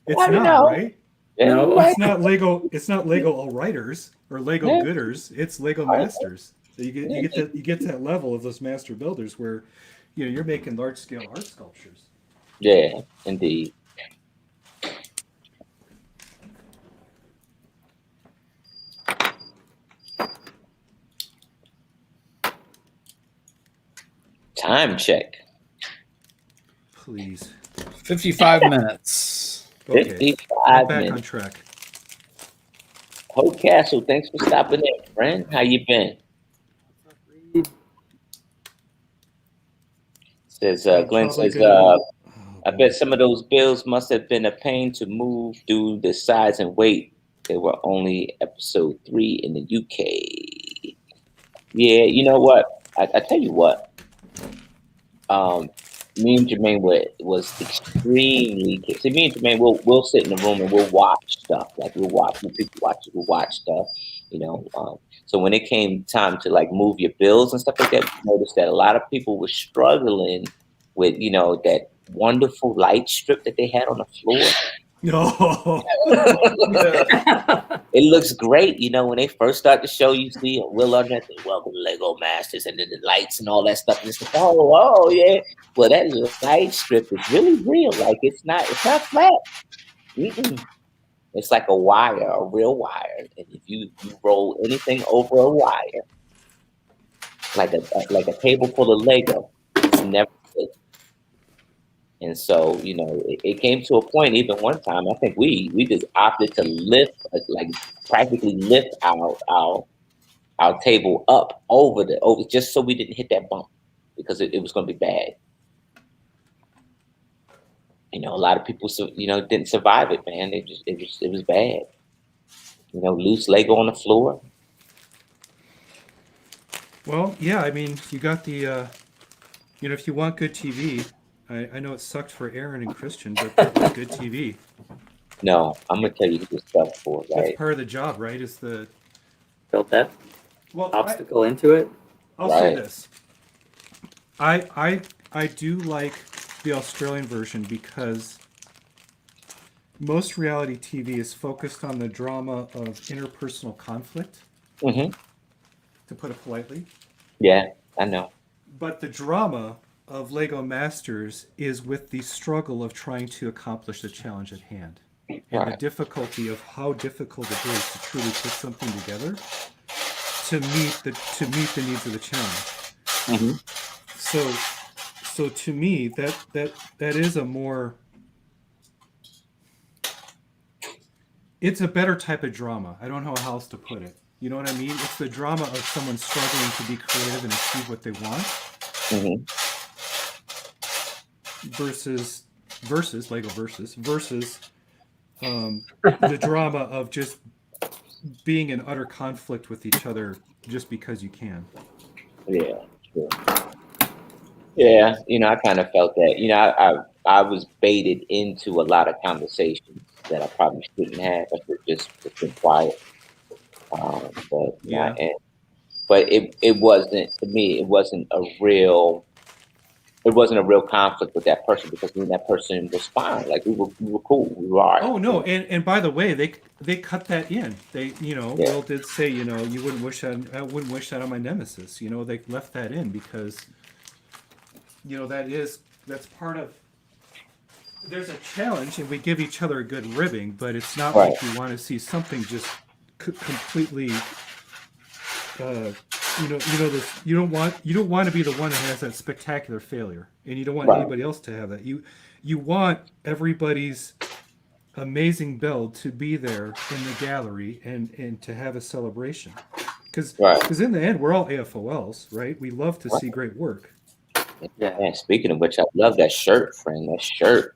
It's not, right? No. It's not Lego all writers or Lego gooders. It's Lego Masters. So you get that level of those master builders where you're making large scale art sculptures. Yeah, indeed. Time check. Please. 55 minutes. Okay. 55 back minutes. on track. Hope Castle, thanks for stopping in, friend. How you been? Says Glenn says, I bet some of those bills must have been a pain to move due to the size and weight. They were only episode 3 in the UK. Yeah, you know what? I tell you what. Me and Jermaine was extremely. See, me and Jermaine, we'll sit in the room and we'll watch stuff. Like we'll watch stuff. So when it came time to like move your bills and stuff like that, we noticed that a lot of people were struggling with that wonderful light strip that they had on the floor. No. It looks great, when they first start the show. You see Will Arnett, welcome to Lego Masters, and then the lights and all that stuff. And it's like, oh yeah. Well, that light strip is really real. Like it's not flat. It's like a wire, a real wire. And if you roll anything over a wire, like a table full of Lego, it's never good. And so, it came to a point, even one time, I think we just opted to lift, like practically lift our table up over just so we didn't hit that bump, because it was going to be bad. A lot of people, didn't survive it, man. It was bad. Loose Lego on the floor. Well, yeah, I mean, you got the, if you want good TV, I know it sucked for Aaron and Christian, but that was good TV. No, I'm gonna tell you who this stuff for, right? That's part of the job, right? Is the Built that obstacle into it. I'll say this. I do like the Australian version because most reality TV is focused on the drama of interpersonal conflict. Mm-hmm. To put it politely. Yeah, I know. But the drama of Lego Masters is with the struggle of trying to accomplish the challenge at hand. And the difficulty of how difficult it is to truly put something together to meet the needs of the challenge. Mm-hmm. So to me, that is a more, it's a better type of drama. I don't know how else to put it. You know what I mean? It's the drama of someone struggling to be creative and achieve what they want. Mm-hmm. versus Lego versus the drama of just being in utter conflict with each other just because you can. Yeah, sure. Yeah, I kind of felt that. I was baited into a lot of conversations that I probably shouldn't have. I should just been quiet. But Yeah. But it wasn't, to me, it wasn't a real conflict with that person, because me and that person was fine. Like we were cool. We were all right. Oh no, and by the way, they cut that in. They Will did say, you wouldn't wish that, I wouldn't wish that on my nemesis. They left that in because that's part of, there's a challenge and we give each other a good ribbing, but it's not like you want to see something just completely this, you don't want to be the one that has that spectacular failure, and you don't want anybody else to have that. You want everybody's amazing build to be there in the gallery and to have a celebration, because in the end we're all AFOLs, right? We love to see great work. Yeah. Man, speaking of which, I love that shirt, friend. That shirt.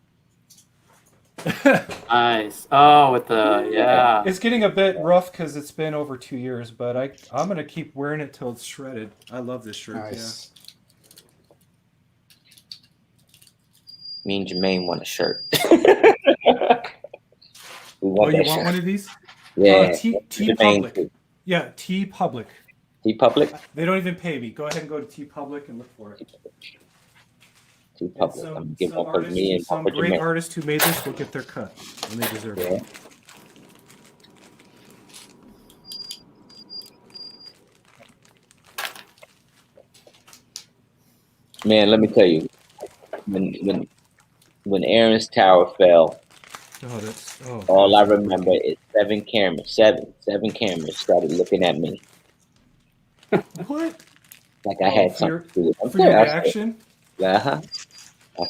Nice. Oh, with the It's getting a bit rough because it's been over 2 years, but I'm gonna keep wearing it till it's shredded. I love this shirt. Nice. Me and Jermaine want a shirt. You want one of these? Yeah. T Public. Yeah, T Public. T Public. They don't even pay me. Go ahead and go to T Public and look for it. T Public. I'm giving one for me and some one for great Jermaine. artists who made this will get their cut, and they deserve it. Man, let me tell you, when Aaron's tower fell, all I remember is seven cameras started looking at me. What? Like I had something to do with it. For your reaction? I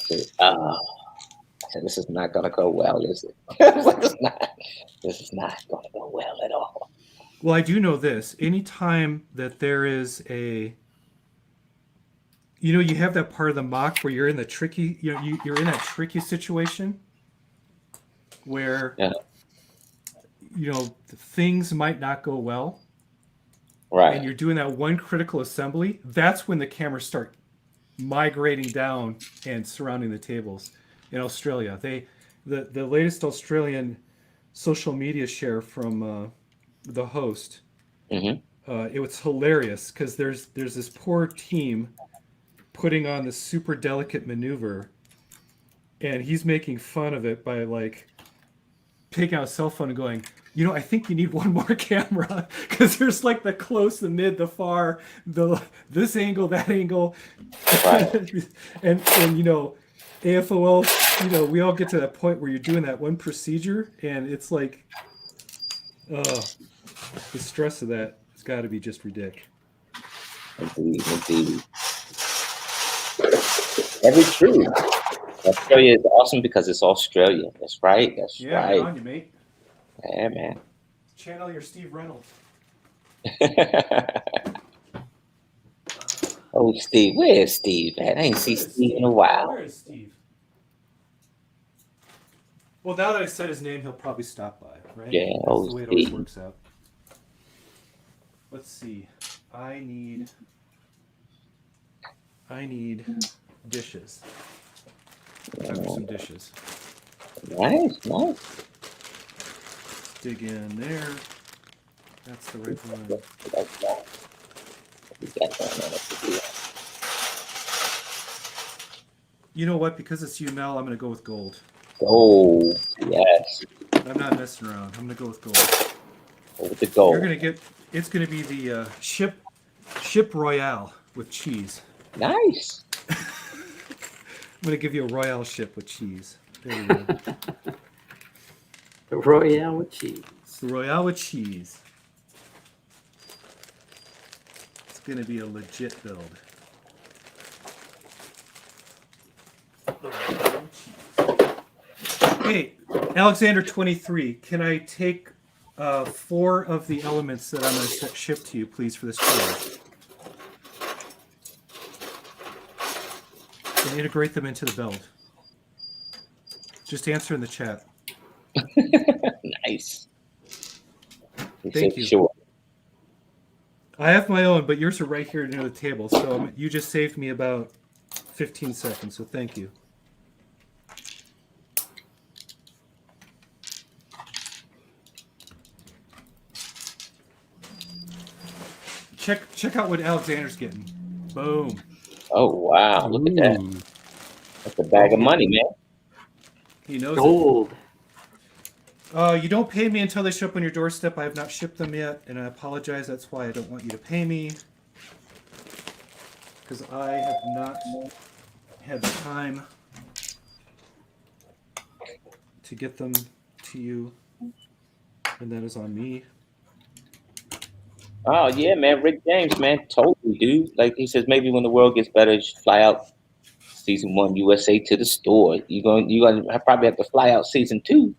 said, this is not gonna go well, is it? I was like, this is not gonna go well at all. Well, I do know this. Anytime that there is you have that part of the mock where you're in the tricky, you're in that tricky situation where things might not go well. Right. And you're doing that one critical assembly. That's when the cameras start migrating down and surrounding the tables. In Australia, the latest Australian social media share from the host, it was hilarious because there's this poor team putting on this super delicate maneuver, and he's making fun of it by like taking out a cell phone and going, I think you need one more camera because there's like the close, the mid, the far, this angle, that angle, and AFOL, we all get to that point where you're doing that one procedure, and it's like, the stress of that has got to be just ridiculous. Indeed. That is true. Australia is awesome because it's Australia. That's right. That's Yeah, right right. on you, mate. Yeah, man. Channel your Steve Reynolds. Oh, Steve. Where's Steve, man? I ain't seen Steve in a while. Where is Steve? Well, now that I said his name, he'll probably stop by, right? Yeah, That's oh, the way it always Steve. works out. Let's see. I need dishes. Time for some dishes. Nice, nice. Dig in there. That's the right one. You know what? Because it's you, Mel, I'm going to go with gold. Gold, yes. I'm not messing around. I'm going to go with gold. With the gold. You're going to get, it's going to be the ship Royale with cheese. Nice. I'm going to give you a Royale ship with cheese. There you go. The Royale with cheese. The Royale with cheese. It's going to be a legit build. Hey, Alexander 23, can I take 4 of the elements that I'm going to ship to you, please, for this challenge? And integrate them into the build. Just answer in the chat. Nice. Thank you. Sure. I have my own, but yours are right here near the table, so you just saved me about 15 seconds, so thank you. Check out what Alexander's getting. Boom. Oh, wow. Look at that. That's a bag of money, man. He knows Gold. You don't pay me until they show up on your doorstep. I have not shipped them yet, and I apologize. That's why I don't want you to pay me. Because I have not had the time to get them to you, and that is on me. Oh, yeah, man. Rick James, man. Totally, dude. Like he says, maybe when the world gets better, you should fly out season 1 USA to the store. You're gonna probably have to fly out season 2.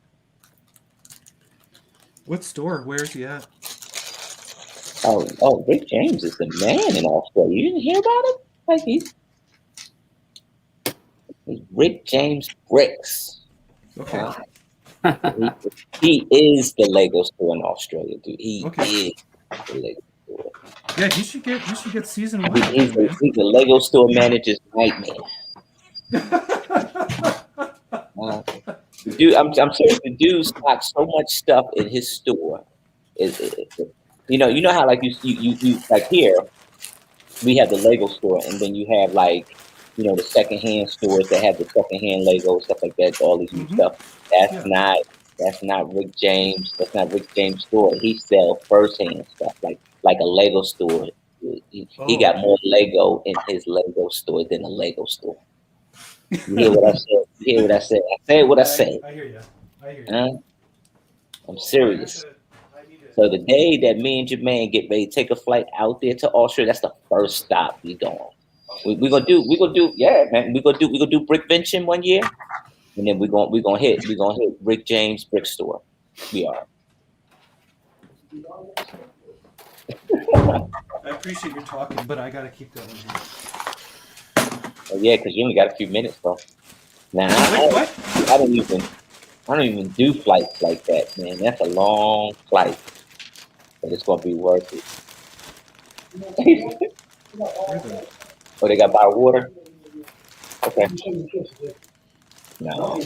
What store? Where is he at? Oh, Rick James is the man in Australia. You didn't hear about him? Like he's Rick James Bricks. Okay. He is the Lego store in Australia, dude. He Okay. is the Lego store. Yeah, you should get season 1. He's a Lego store manager's nightmare. Dude, I'm serious. The dude stocks so much stuff in his store. You know how like you like here we have the Lego store, and then you have like the secondhand stores that have the secondhand Lego stuff like that, all this new stuff. That's not Rick James. That's not Rick James' store. He sells firsthand stuff like a Lego store. He got more Lego in his Lego store than a Lego store. You hear what I said? You hear what I said? I said what I said. I hear you. I'm serious. So the day that me and Jermaine get ready to take a flight out there to Australia, that's the first stop we going. We gonna do yeah, man. We gonna do Brickvention one year, and then we gonna hit Rick James Brick Store. We are. I appreciate your talking, but I gotta keep going here. Oh, yeah, because you only got a few minutes, bro. Now I don't even do flights like that, man. That's a long flight, but it's gonna be worth it. Oh, they got bottled water? Okay. No.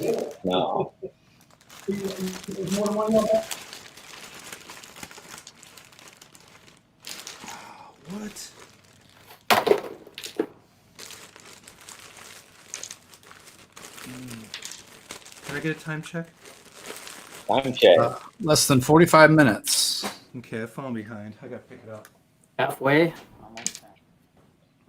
What? Can I get a time check? Time check. Less than 45 minutes. Okay, I've fallen behind. I gotta pick it up. Halfway.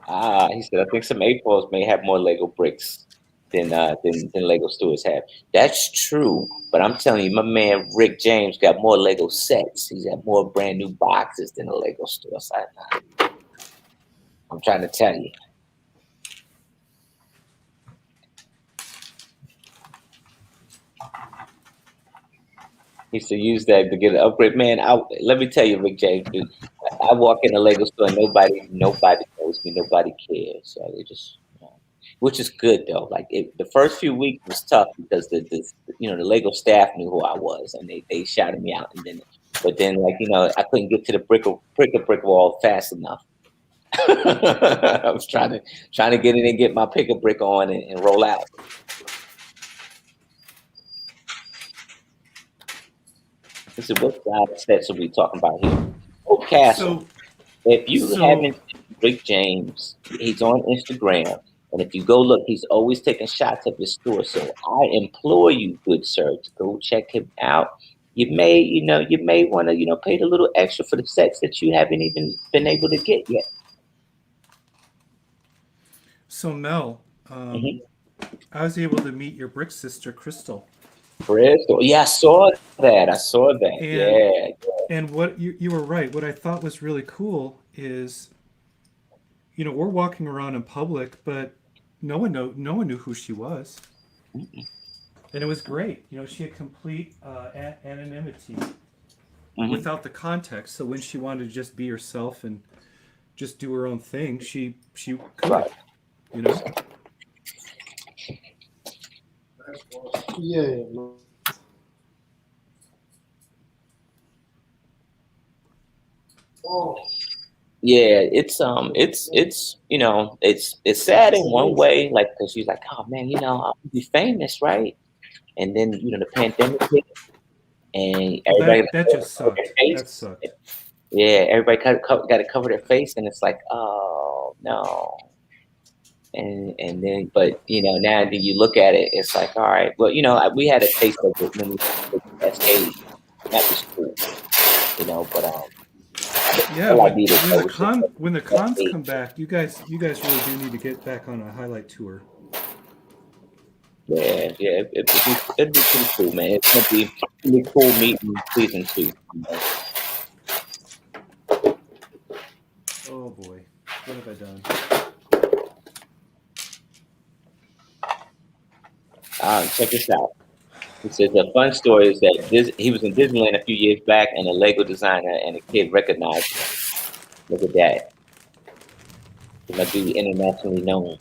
He said, I think some A-Pros may have more Lego bricks than Lego stores have. That's true, but I'm telling you, my man Rick James got more Lego sets. He's got more brand new boxes than a Lego store side. I'm trying to tell you. He used to use that to get an upgrade. Man, let me tell you, Rick James, dude, I walk in a Lego store and nobody knows me, nobody cares. So they just, which is good though. Like the first few weeks was tough because the the Lego staff knew who I was and they shouted me out. But then like I couldn't get to the brick wall fast enough. I was trying to get in and get my pick a brick on and roll out. This is what side of sets are we talking about here? Oh, Castle. If you haven't seen Rick James, he's on Instagram. And if you go look, he's always taking shots of his store. So I implore you, good sir, to go check him out. You may want to, pay a little extra for the sets that you haven't even been able to get yet. So Mel, I was able to meet your brick sister, Crystal. Crystal, yeah, I saw that. And what you were right. What I thought was really cool is, we're walking around in public, but no one knew who she was, and it was great. She had complete anonymity without the context. So when she wanted to just be herself and just do her own thing, she could. Right. Yeah. Oh. Yeah, it's sad in one way, like because she's like, oh man, I'll be famous, right? And then the pandemic hit, and everybody that just sucked. That sucked. Yeah, everybody got to cover their face, and it's like, oh no. And then, but now that you look at it, it's like, all right, well, we had a taste of it when we were at Cascade. That was cool, but yeah, when the cons come back, you guys really do need to get back on a highlight tour. Yeah, it'd be pretty cool, man. It's gonna be really cool meeting season 2. Oh boy, what have I done? Check this out. He says a fun story is that he was in Disneyland a few years back, and a Lego designer and a kid recognized him. Look at that. He might be internationally known.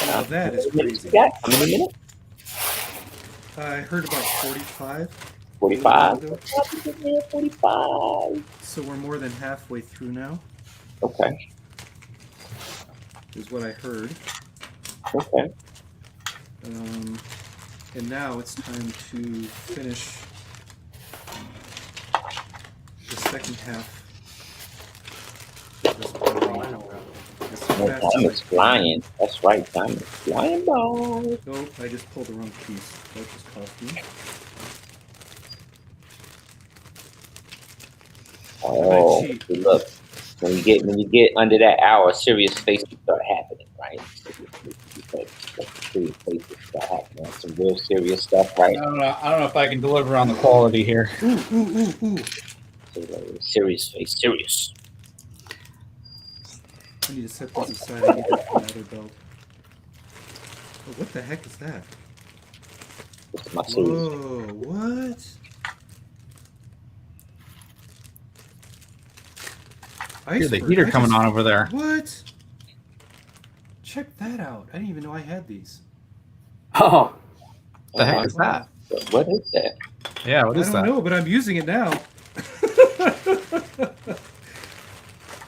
Now that is crazy. How many minutes? I heard about 45. 45. 45. So we're more than halfway through now. Okay. Is what I heard. Okay. And now it's time to finish the second half. Time is flying. That's right. Time is flying, boy. Nope, I just pulled the wrong piece. That just cost me. Oh, look! When you get under that hour, serious faces start happening, right? Serious faces start happening. Some real serious stuff, right? I don't know if I can deliver on the quality here. Ooh. Serious face, serious. I need to set this aside and get another belt. Oh, what the heck is that? It's my serious. Whoa, what? I hear the heater coming on over there. What? Check that out. I didn't even know I had these. Oh, What the heck is that? What is that? Yeah, what is that? I don't know, but I'm using it now.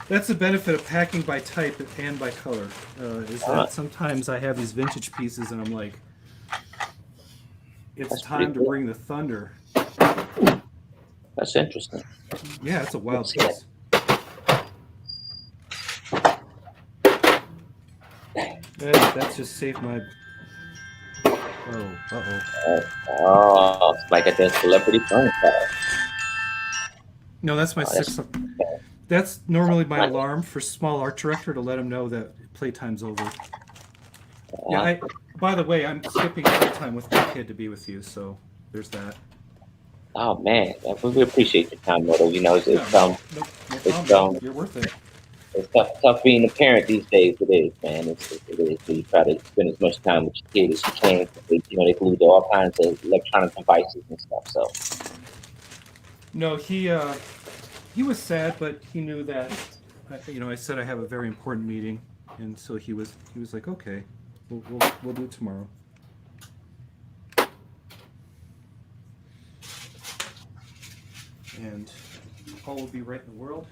That's the benefit of packing by type and by color. Is that sometimes I have these vintage pieces and I'm like, it's time to bring the thunder. That's interesting. Yeah, it's a wild piece. That's just saved my. Oh, it's like a celebrity phone call. No, that's my sixth. That's normally my alarm for small art director to let him know that playtime's over. Yeah, by the way, I'm skipping playtime with my kid to be with you, so there's that. Oh man, we appreciate your time, Moto. No problem. You're worth it. It's tough being a parent these days. It is, man. It is. So you try to spend as much time with your kid as you can. They glued to all kinds of electronic devices and stuff. So No, he was sad, but he knew that I said I have a very important meeting, and so he was like, okay, we'll do it tomorrow. And all will be right in the world.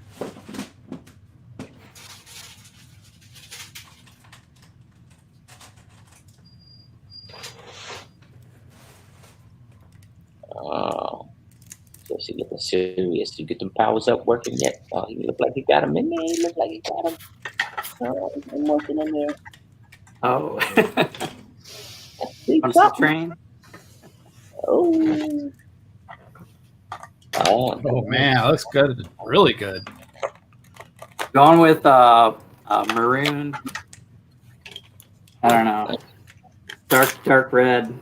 so she looking serious. You get them powers up working yet? Oh, he look like he got them in there. He look like he got them. I'm working in there. Oh, See on the something? train. Oh. Oh man, that looks good. Really good. Going with maroon. I don't know. Dark red.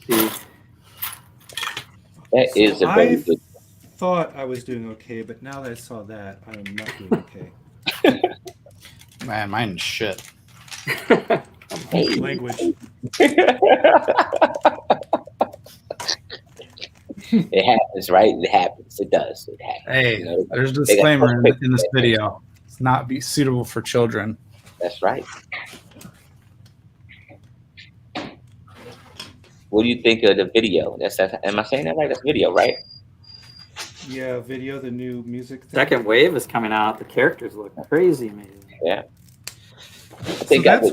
See. That is a very I good. thought I was doing okay, but now that I saw that, I am not doing okay. Man, mine's shit. Language. It happens, right? It happens. It does. It happens. Hey, You know, there's a they got disclaimer in perfect- this video. It's not be suitable for children. That's right. What do you think of the video? Am I saying that right? That's video, right? Yeah, video, the new music thing. Second wave is coming out. The characters look crazy amazing. Yeah. I So think that's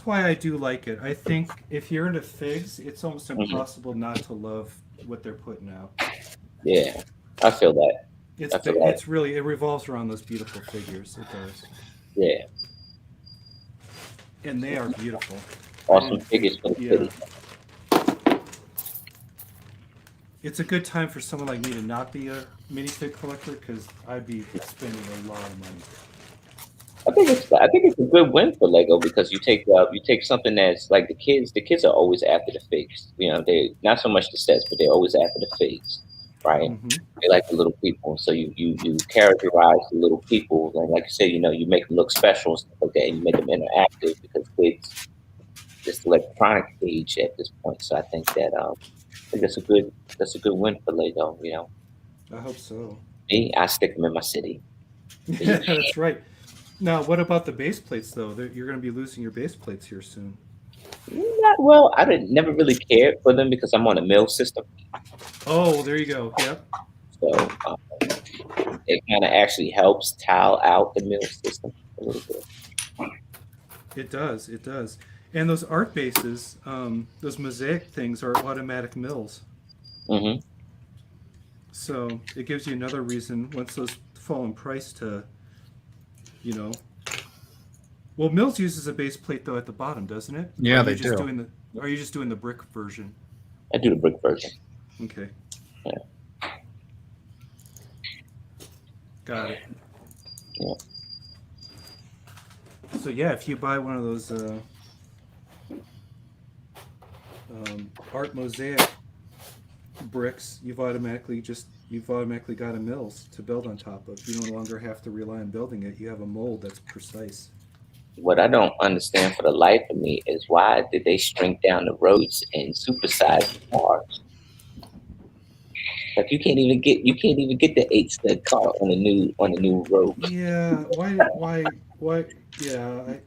why I do like it. I think if you're into figs, it's almost Mhm. impossible not to love what they're putting out. Yeah, I feel that. That's right. It's really, it revolves around those beautiful figures. It does. Yeah. And they are beautiful. Awesome figures for the Yeah. city. It's a good time for someone like me to not be a minifig collector because I'd be spending a lot of money. I think it's a good win for Lego because you take something that's like the kids are always after the figs. You know, they not so much the sets, but they're always after the figs, right? Mhm. They like the little people, so you characterize the little people, and like you say, you know, you make them look special and stuff like that, and you make them interactive because kids just electronic age at this point. So I think that's a good win for Lego. You know, I hope so. me, I stick them in my city. Yeah, that's right. Now, what about the base plates, though? You're going to be losing your base plates here soon. Not well. I never really cared for them because I'm on a mill system. Oh, there you go. Yep. So it kind of actually helps tile out the mill system a little bit. It does. It does. And those art bases, those mosaic things are automatic mills. Mm-hmm. So it gives you another reason once those fall in price to, you know. Well, Mills uses a base plate though at the bottom, doesn't it? Yeah, Or are they you just do. Are you just doing the brick version? I do the brick version. Okay. Yeah. Got it. Yeah. So yeah, if you buy one of those art mosaic bricks, you've automatically got a Mills to build on top of. You no longer have to rely on building it. You have a mold that's precise. What I don't understand for the life of me is why did they shrink down the roads and supersize the cars? Like you can't even get the 8-stud car on the new road. Yeah. Why? Yeah.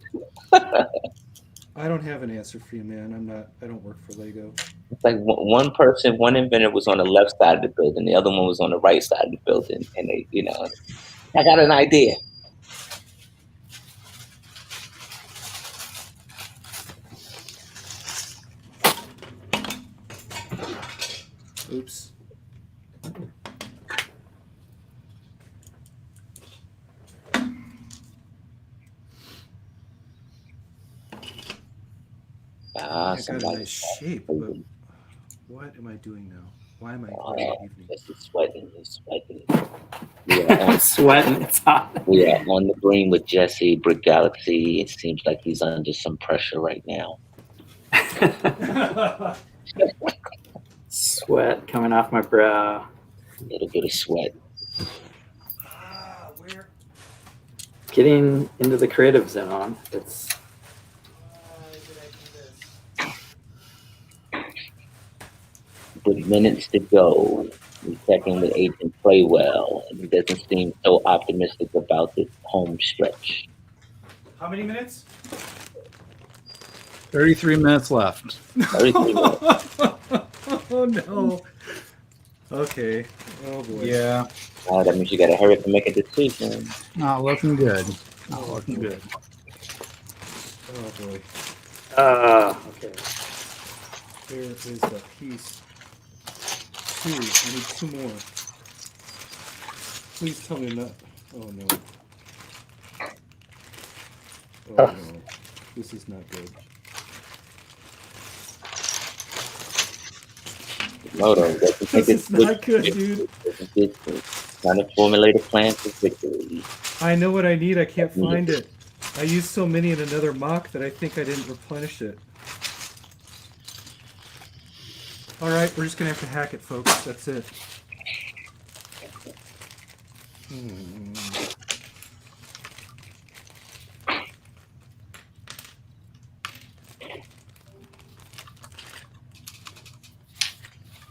I don't have an answer for you, man. I don't work for Lego. It's like one inventor was on the left side of the building, the other one was on the right side of the building, and they, you know, I got an idea. Oops. I got a Somebody. nice shape, but what am I doing now? Why am I evening? He's sweating. He's sweating. Sweating. It's hot. We are on the green with Jesse, Brick Galaxy. It seems like he's under some pressure right now. Sweat coming off my brow. A little bit of sweat. Where? getting into the creative zone. It's With minutes to go, we're checking with Agent Playwell, and he doesn't seem so optimistic about this home stretch. How many minutes? 33 minutes left. 33 minutes. Oh no. Okay. Oh boy. Yeah, That means you gotta hurry up and make a decision. not looking good. Not looking good. Oh boy. okay. There is a piece. Two. I need two more. Please tell me I'm not. Oh no. Oh no. This is not good. Moto, This is not good, dude. Trying to formulate a plan for victory. I know what I need. I can't find it. I used so many in another mock that I think I didn't replenish it. All right, we're just gonna have to hack it, folks. That's it.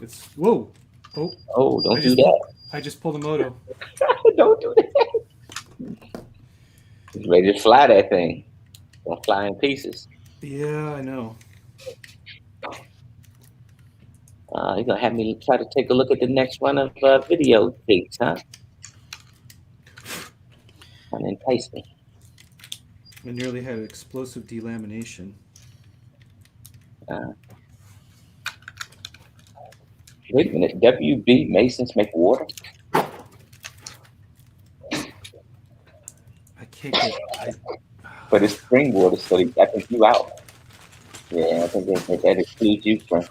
It's whoa. Oh, Oh, don't I do just- that. I just pulled a moto. Don't do that. He's ready to fly that thing. Gonna fly in pieces. Yeah, I know. He's gonna have me try to take a look at the next run of video tapes, huh? Trying to entice me. I nearly had explosive delamination. Wait a minute, WB Masons make water? I can't get. But it's spring water, so I think you out. Yeah, I think that excludes you from.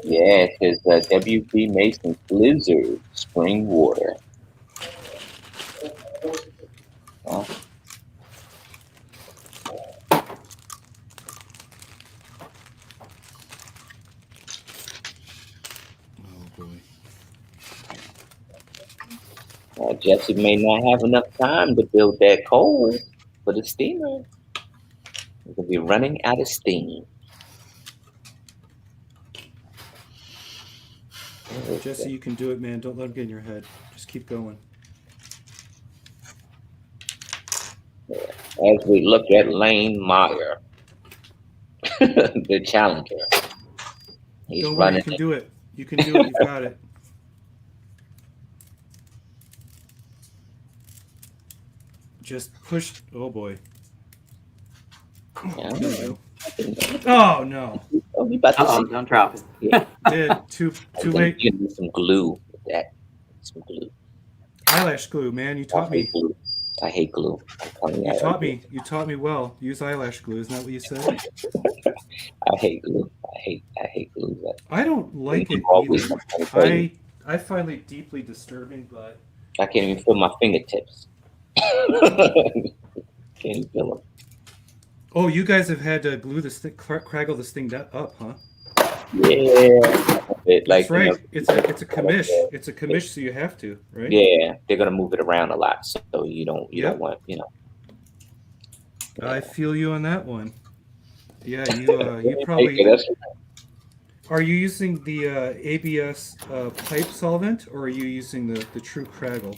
Yeah, it says WB Mason Blizzard spring water. Oh. Oh boy. Jesse may not have enough time to build that coal for the steamer. We're gonna be running out of steam. Jesse, you can do it, man. Don't let him get in your head. Just keep going. As we look at Lane Meyer, the challenger, he's Don't worry, running. you can do it. You can do it. You've got it. Just push. Oh boy. Yeah. There you go. Oh no. Oh, we about to Uh-oh, see. don't drop it. Yeah. Did too I think late. you need some glue with that. Some glue. Eyelash glue, man. You taught me. Glue. I hate glue. You taught me. You taught me well. Use eyelash glue. Isn't that what you said? I hate glue. I hate glue. I don't like it Always either. something crazy. I find it deeply disturbing, but I can't even feel my fingertips. Can't even feel them. oh, you guys have had to glue this thing, craggle this thing up, huh? Yeah. That's right. It's a commish. It's a commish, so you have to, right? Yeah, they're gonna move it around a lot, so you don't Yep. want I feel you on that one. Yeah, you Okay, probably that's- are you using the ABS pipe solvent, or are you using the true craggle?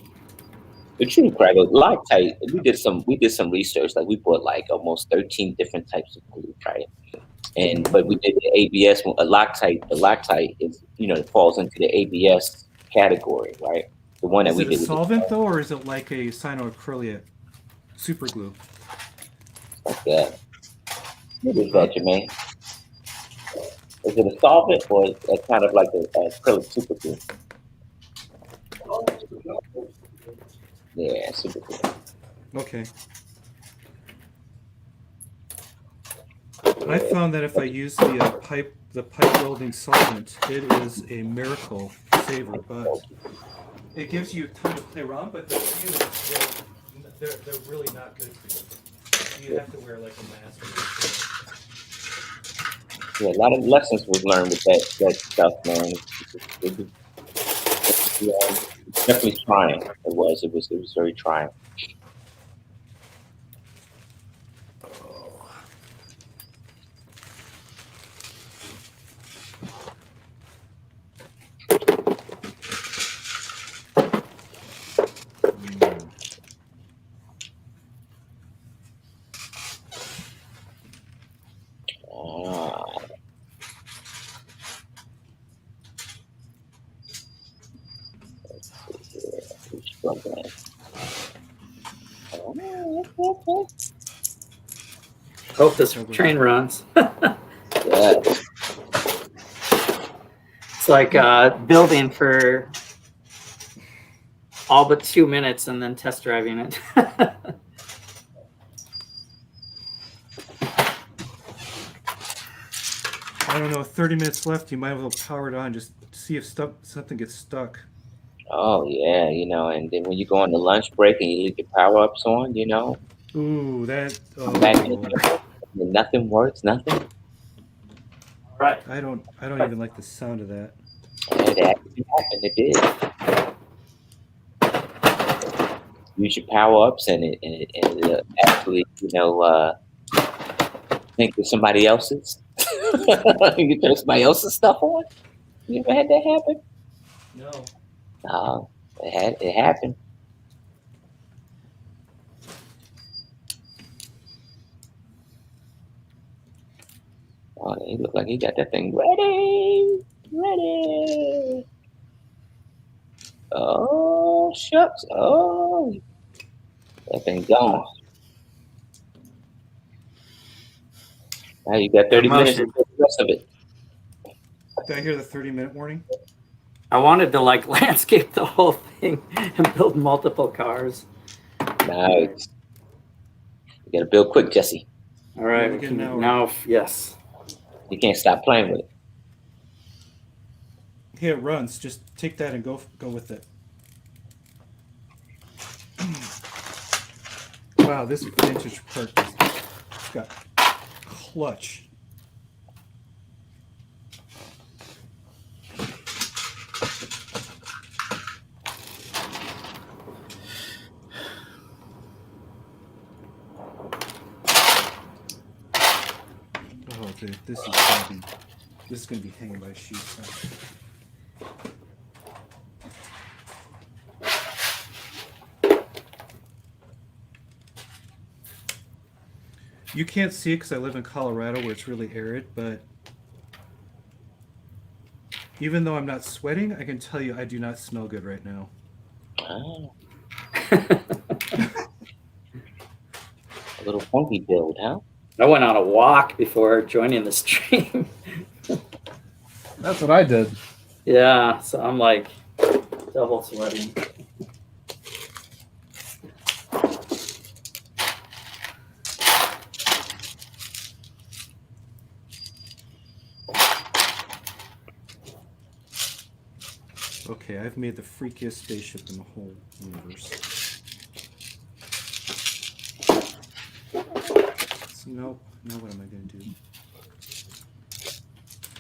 the true Craggle Loctite. We did some research. Like we bought like almost 13 different types of glue, right? And but we did the ABS one. A Loctite. The Loctite is it falls into the ABS category, right? The one that Is we it did a with solvent though, or is it like a cyanoacrylate super glue? like that. What is that, Jermaine? Is it a solvent or a kind of like a acrylic super glue? Yeah, super glue. Okay. I found that if I use the pipe welding solvent, it is a miracle saver, but it gives you time to play around. But the fumes, they're really not good for you. You have to wear like a mask. Yeah, a lot of lessons was learned with that stuff, man. Definitely trying. It was very trying. Ah. Let's see here. Who's struggling? Oh, Hope this train runs. yeah. It's like building for all but 2 minutes and then test driving it. I don't know, 30 minutes left. You might as well power it on, just see if something gets stuck. Oh yeah, and then when you go on the lunch break and you leave your power ups on, Ooh, that. come back in, Oh, and nothing works, nothing. Right. I don't even like the sound of that. And it actually happened. It did. Use your power ups, and it actually, think it's somebody else's. You turn somebody else's stuff on. You ever had that happen? No. It happened. Oh, he looked like he got that thing ready. Oh shucks. Oh, that thing gone. Now you got 30 minutes to do the rest of it. Did I hear the 30-minute warning? I wanted to like landscape the whole thing and build multiple cars. Nice. You gotta build quick, Jesse. All right, we Again can now. now, yes. You can't stop playing with it. Hey, it runs. Just take that and go with it. Wow, this vintage part has got clutch. Oh, dude, this is gonna be hanging by sheets. You can't see it because I live in Colorado where it's really arid, but even though I'm not sweating, I can tell you I do not smell good right now. Oh. A little funky build, huh? I went on a walk before joining the stream. That's what I did. Yeah, so I'm like double sweating. Okay, I've made the freakiest spaceship in the whole universe. So, nope. Now what am I going to do?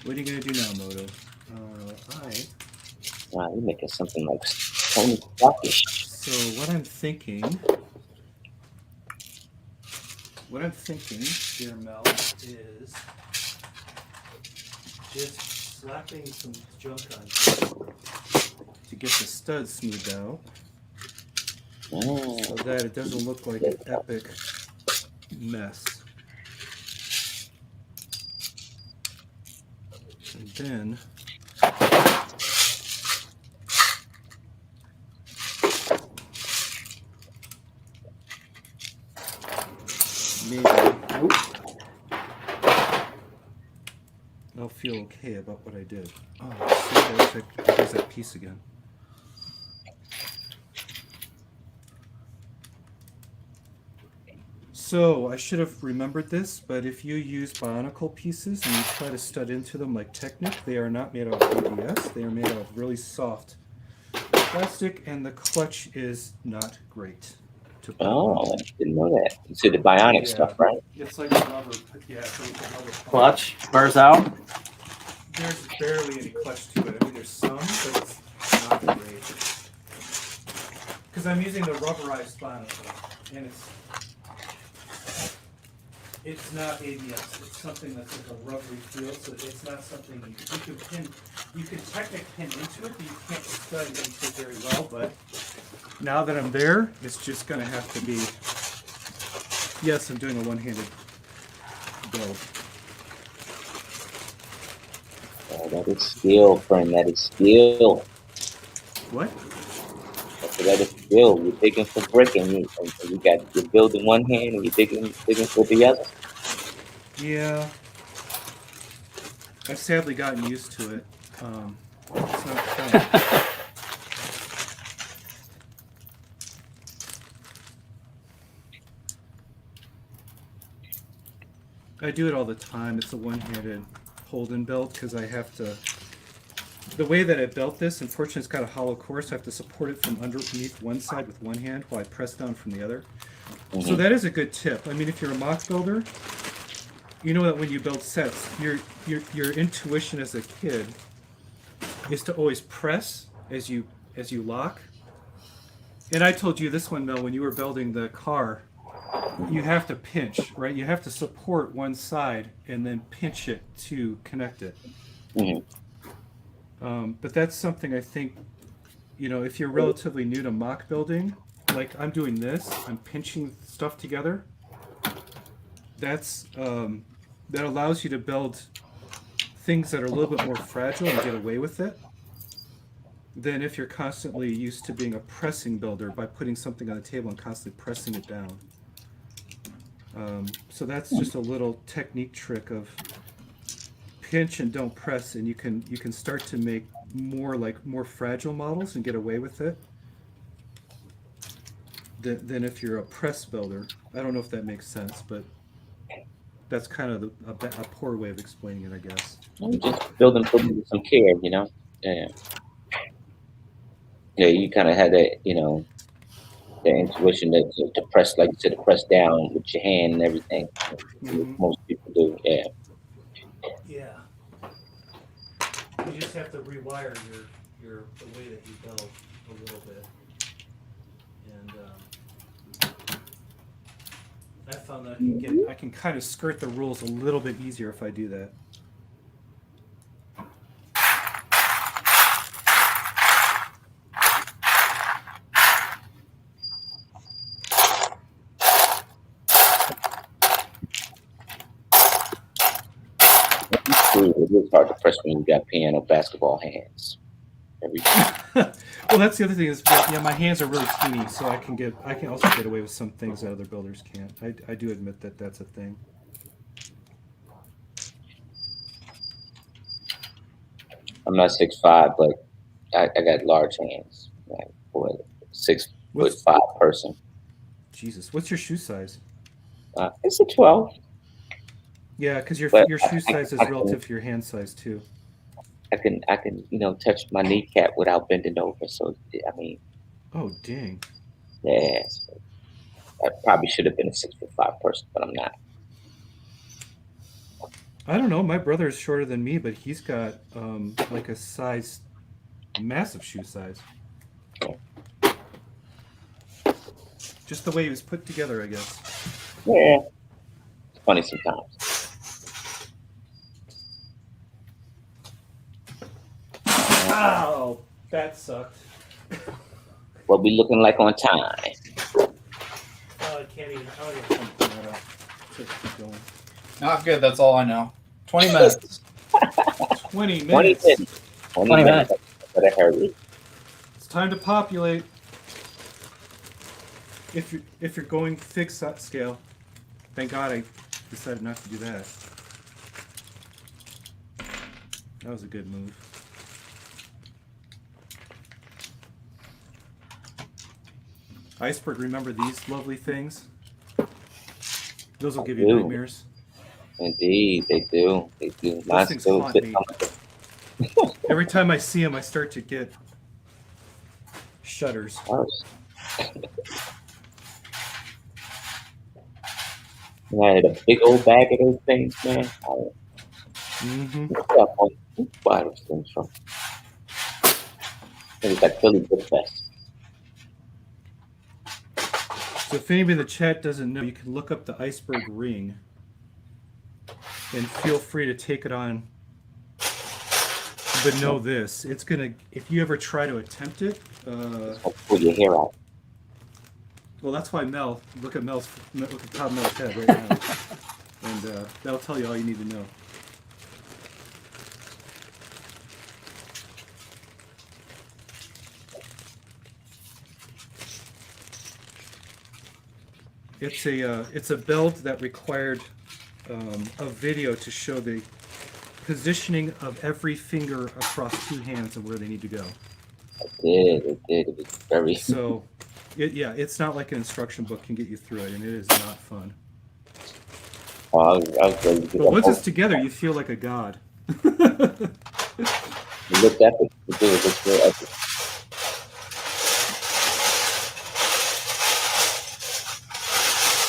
What are you going to do now, Moto? Wow, you're making something like Tony Starfish. So what I'm thinking, dear Mel, is just slapping some junk on to get the studs smoothed out, so that it doesn't look like an epic mess. And then maybe I'll feel okay about what I did. Oh, see, there's that piece again. So I should have remembered this, but if you use Bionicle pieces and you try to stud into them like Technic, they are not made out of ABS. They are made out of really soft plastic, and the clutch is not great. Oh, I didn't know that. You said the bionic stuff, right? It's like rubber. Yeah, it's like rubber. Clutch, bars out. There's barely any clutch to it. I mean, there's some, but it's not great. Because I'm using the rubberized spine, and it's not ABS. It's something that's like a rubbery feel, so it's not something you can pin. You can technically pin into it, but you can't stud into it very well. But now that I'm there, it's just going to have to be. Yes, I'm doing a one-handed build. Oh, that is skill, friend. That is skill. What? That is skill. You're digging for brick, and you're building one hand, and you're digging for the other. Yeah. I've sadly gotten used to it. It's not fun. I do it all the time. It's a one-handed hold-in build because I have to. The way that I built this, unfortunately, it's got a hollow core, so I have to support it from underneath one side with one hand while I press down from the other. Mm-hmm. So that is a good tip. I mean, if you're a mock builder, you know that when you build sets, your intuition as a kid is to always press as you lock. And I told you this one, Mel, when you were building the car, you have to pinch, right? You have to support one side and then pinch it to connect it. Mm-hmm. But that's something I think, if you're relatively new to mock building, like I'm doing this, I'm pinching stuff together. That's that allows you to build things that are a little bit more fragile and get away with it than if you're constantly used to being a pressing builder by putting something on the table and constantly pressing it down. So that's just a little technique trick of pinch and don't press, and you can start to make more fragile models and get away with it than if you're a press builder. I don't know if that makes sense, but that's kind of a poor way of explaining it, I guess. Just building with some care, Yeah. Yeah, you kind of had that, the intuition to press, like you said, to press down with your hand and everything. Mm-hmm. Most people do, yeah. Yeah. You just have to rewire the way that you build a little bit, and I found that I can kind of skirt the rules a little bit easier if I do that. It is hard to press when you got piano basketball hands. Well, that's the other thing is, my hands are really teeny, so I can also get away with some things that other builders can't. I do admit that that's a thing. I'm not 6'5", but I got large hands. Like, for a 6'5" person. Jesus, what's your shoe size? It's a 12. Yeah, because your shoe size is relative to your hand size too. I can touch my kneecap without bending over. So I mean. Oh dang. Yeah, so I probably should have been a 6'5" person, but I'm not. I don't know. My brother is shorter than me, but he's got like a massive shoe size. Just the way he was put together, I guess. Yeah, it's funny sometimes. Ow, that sucked. What we looking like on time? I can't even. Oh, yeah, something that up. Just keep going. Not good. That's all I know. 20 minutes. 20 minutes. 20 minutes. Better hurry. It's time to populate. If you're going fixed scale, thank God I decided not to do that. That was a good move. Iceberg, remember these lovely things? Those will give you nightmares. Indeed, they do. They do. Those things haunt me. Every time I see them, I start to get shudders. I had a big old bag of those things, man. Mm-hmm. Where buy those things from? It was like Philly Book Fest. So if anybody in the chat doesn't know, you can look up the iceberg ring and feel free to take it on. But know this, it's gonna, if you ever try to attempt it, pull your hair out. well, that's why Mel, look at top of Mel's head right now. And that'll tell you all you need to know. It's a build that required a video to show the positioning of every finger across two hands and where they need to go. It did. It was very. So, it's not like an instruction book can get you through it, and it is not fun. I was ready to get But once that it's together, you feel like a god. It looked epic. It did. It looked real epic.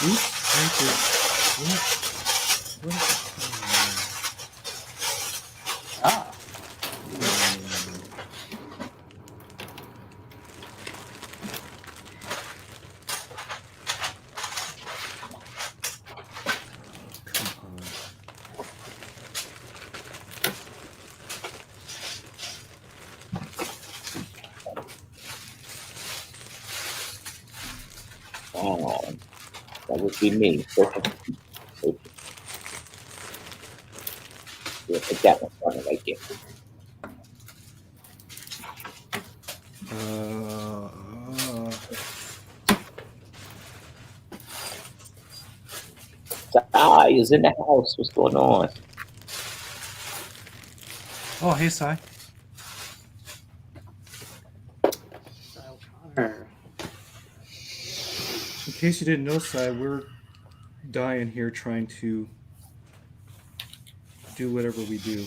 Oops, what? Ah. Oh, that would be me. Yeah, put that one right there. Sai is in the house. What's going on? Oh, hey, Sai. Connor. In case you didn't know, Sai, we're dying here trying to do whatever we do.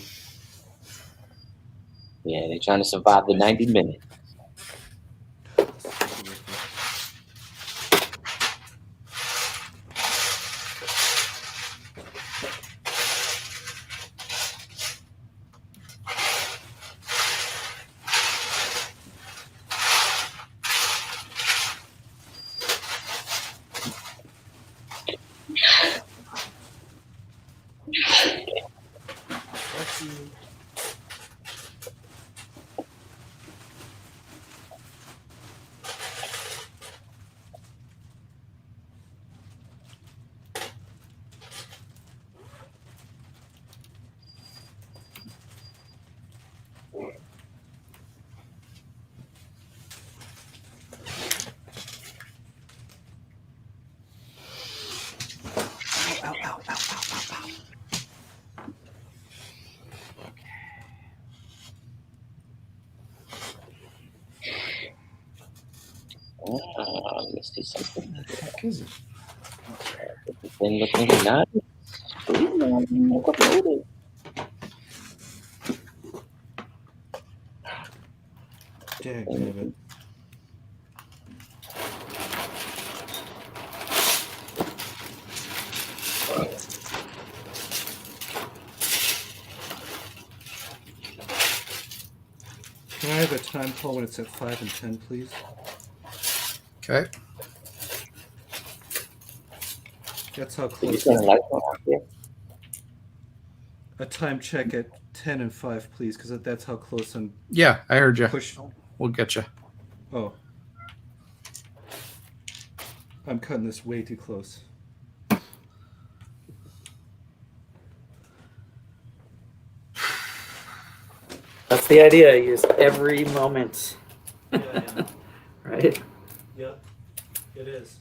Yeah, they're trying to survive the 90 minutes. Let me see something. What the heck is it? This thing looking nice. Loaded. Dang, Can I have a time call when it's at 5 and 10, please? Okay. That's how Did you close. turn the lights on out there? A time check at 10 and 5, please, because that's how close I'm Yeah, I heard you. pushed. We'll get you. Oh. I'm cutting this way too close. That's the idea. Use every moment. Yeah. Right? Yep, it is.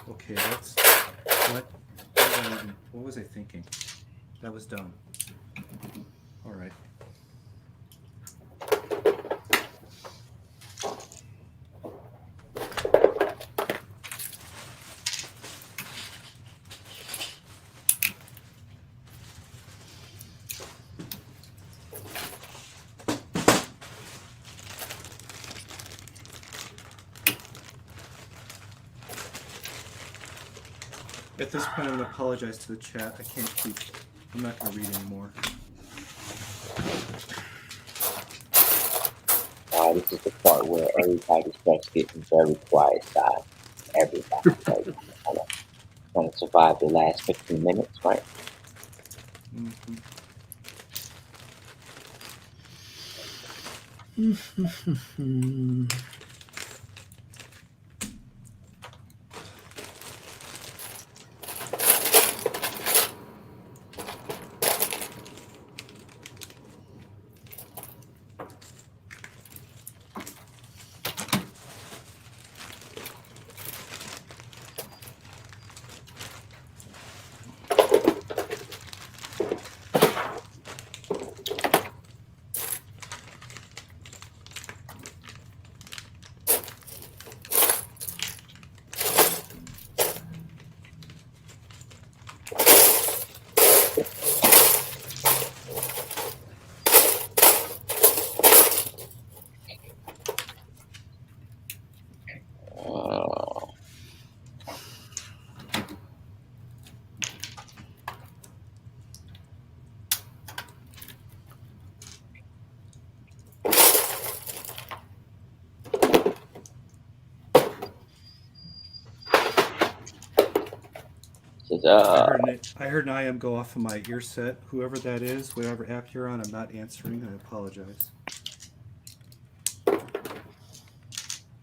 Okay, that's what was I thinking? That was dumb. All right. At this point, I'm going to apologize to the chat. I'm not going to read anymore. This is the part where everybody starts getting very quiet, guys. Everybody. Like, trying to survive the last 15 minutes, right? Mm-hmm. I heard an IM go off of my ear set. Whoever that is, whatever app you're on, I'm not answering. I apologize.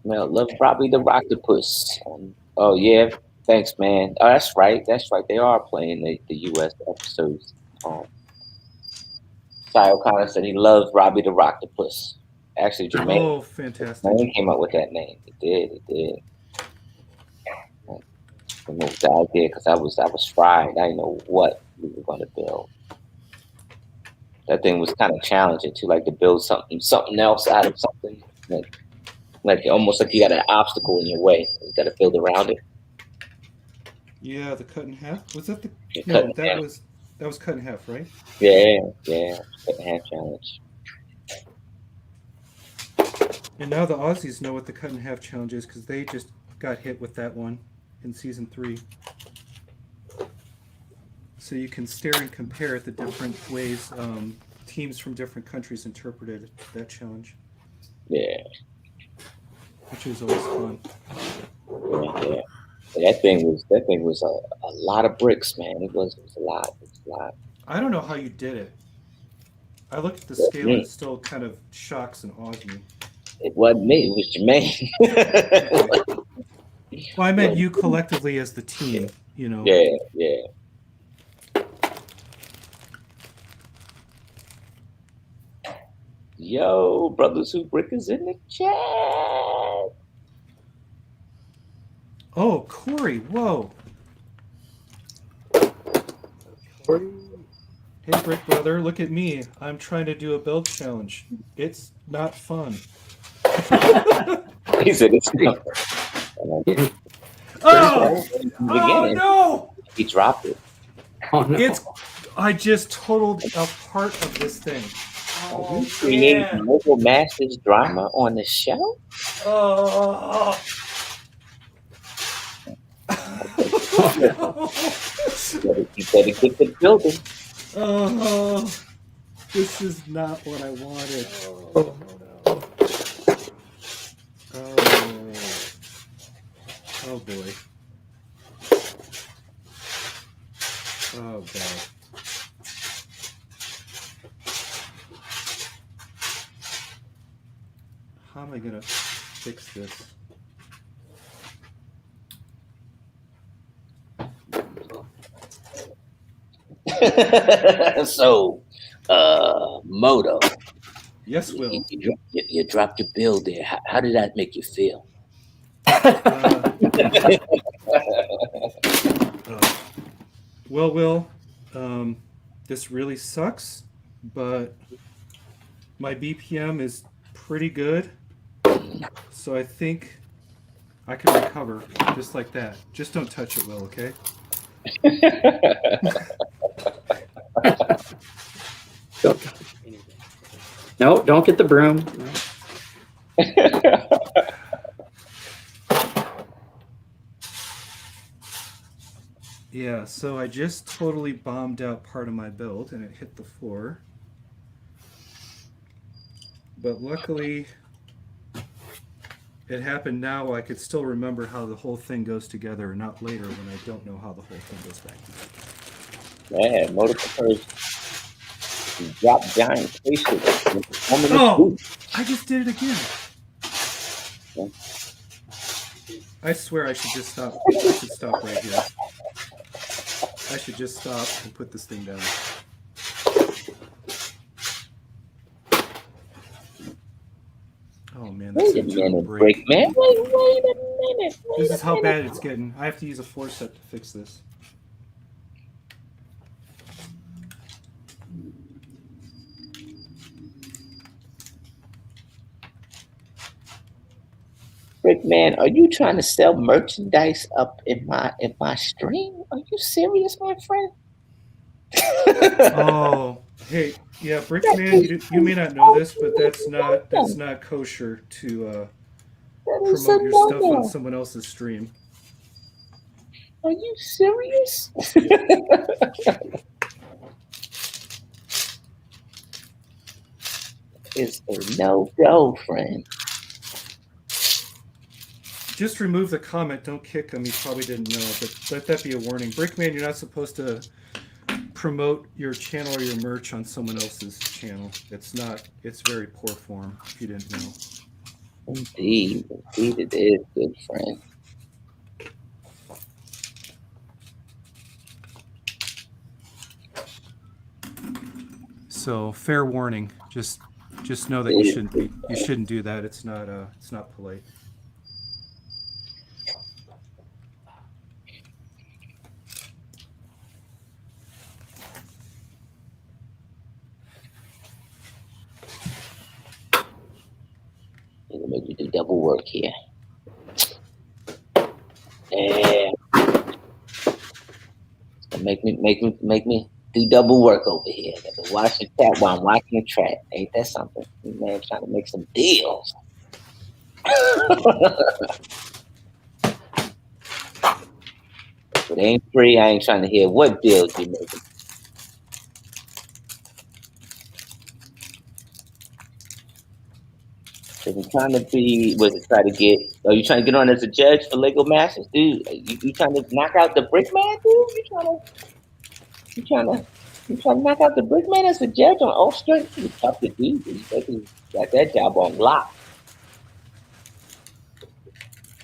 Well, love probably the Octopus. Oh yeah, thanks, man. Oh, that's right. That's right. They are playing the U.S. episodes. Cy O'Connor said he loves Robbie the Octopus. Actually, Jermaine, fantastic. Jermaine came up with that name. It did. I moved the idea because I was fried. I didn't know what we were going to build. That thing was kind of challenging too, like to build something else out of something. Like almost like you got an obstacle in your way. You got to build around it. Yeah, the cut in half. Was that the? No, that was cut in half, right? Yeah, cut in half challenge. And now the Aussies know what the cut in half challenge is because they just got hit with that one in season 3. So you can stare and compare the different ways teams from different countries interpreted that challenge. Yeah. Which is always fun. Yeah. That thing was a lot of bricks, man. It was a lot. I don't know how you did it. I look at the scale and it still kind of shocks and awes me. It wasn't me. It was Jermaine. Well, I meant you collectively as the team. You know. Yeah. Yo, Brothers Who Brick is in the chat. Oh, Corey, whoa. Corey. Hey, Brick Brother, look at me. I'm trying to do a build challenge. It's not fun. He said it's not. Oh no! He dropped it. Oh no! I just totaled a part of this thing. Are you creating Mobile Masters drama on the show? Oh. You better get the building. Oh, this is not what I wanted. Oh no! Oh boy. Oh god. How am I gonna fix this? So, Moto. Yes, Will. You dropped your bill there. How did that make you feel? Will, this really sucks, but my BPM is pretty good, so I think I can recover just like that. Just don't touch it, Will, okay? Don't touch anything. No, don't get the broom. Yeah, so I just totally bombed out part of my build and it hit the floor. But luckily, it happened now. I could still remember how the whole thing goes together, and not later when I don't know how the whole thing goes back together. Yeah, multiple person drop giant spaceships. Oh! I just did it again. I swear I should just stop. I should stop right here. I should just stop and put this thing down. Oh man, that's Wait a minute, break man. Wait a minute. This is how bad it's getting. I have to use a floor set to fix this. Brick man, are you trying to sell merchandise up in my stream? Are you serious, my friend? Oh, hey, yeah, Brickman, you may not know this, but that's not kosher to promote your stuff on someone else's stream. Are you serious? It's a no-go, friend. Just remove the comment. Don't kick him. He probably didn't know, but let that be a warning. Brickman, you're not supposed to promote your channel or your merch on someone else's channel. It's very poor form, if you didn't know. Indeed it is, good friend. So fair warning. Just know that you shouldn't do that. It's not polite. It'll make you do double work here. Yeah. Make me do double work over here. Got to watch the chat while I'm watching the track. Ain't that something? Man, trying to make some deals. If it ain't free, I ain't trying to hear what deals you making. If you're trying to are you trying to get on as a judge for Lego Masters, dude? You trying to knock out the Brickman, dude? You trying to knock out the Brickman as a judge on Ulster? It's tough to do, dude. He's got that job on lock.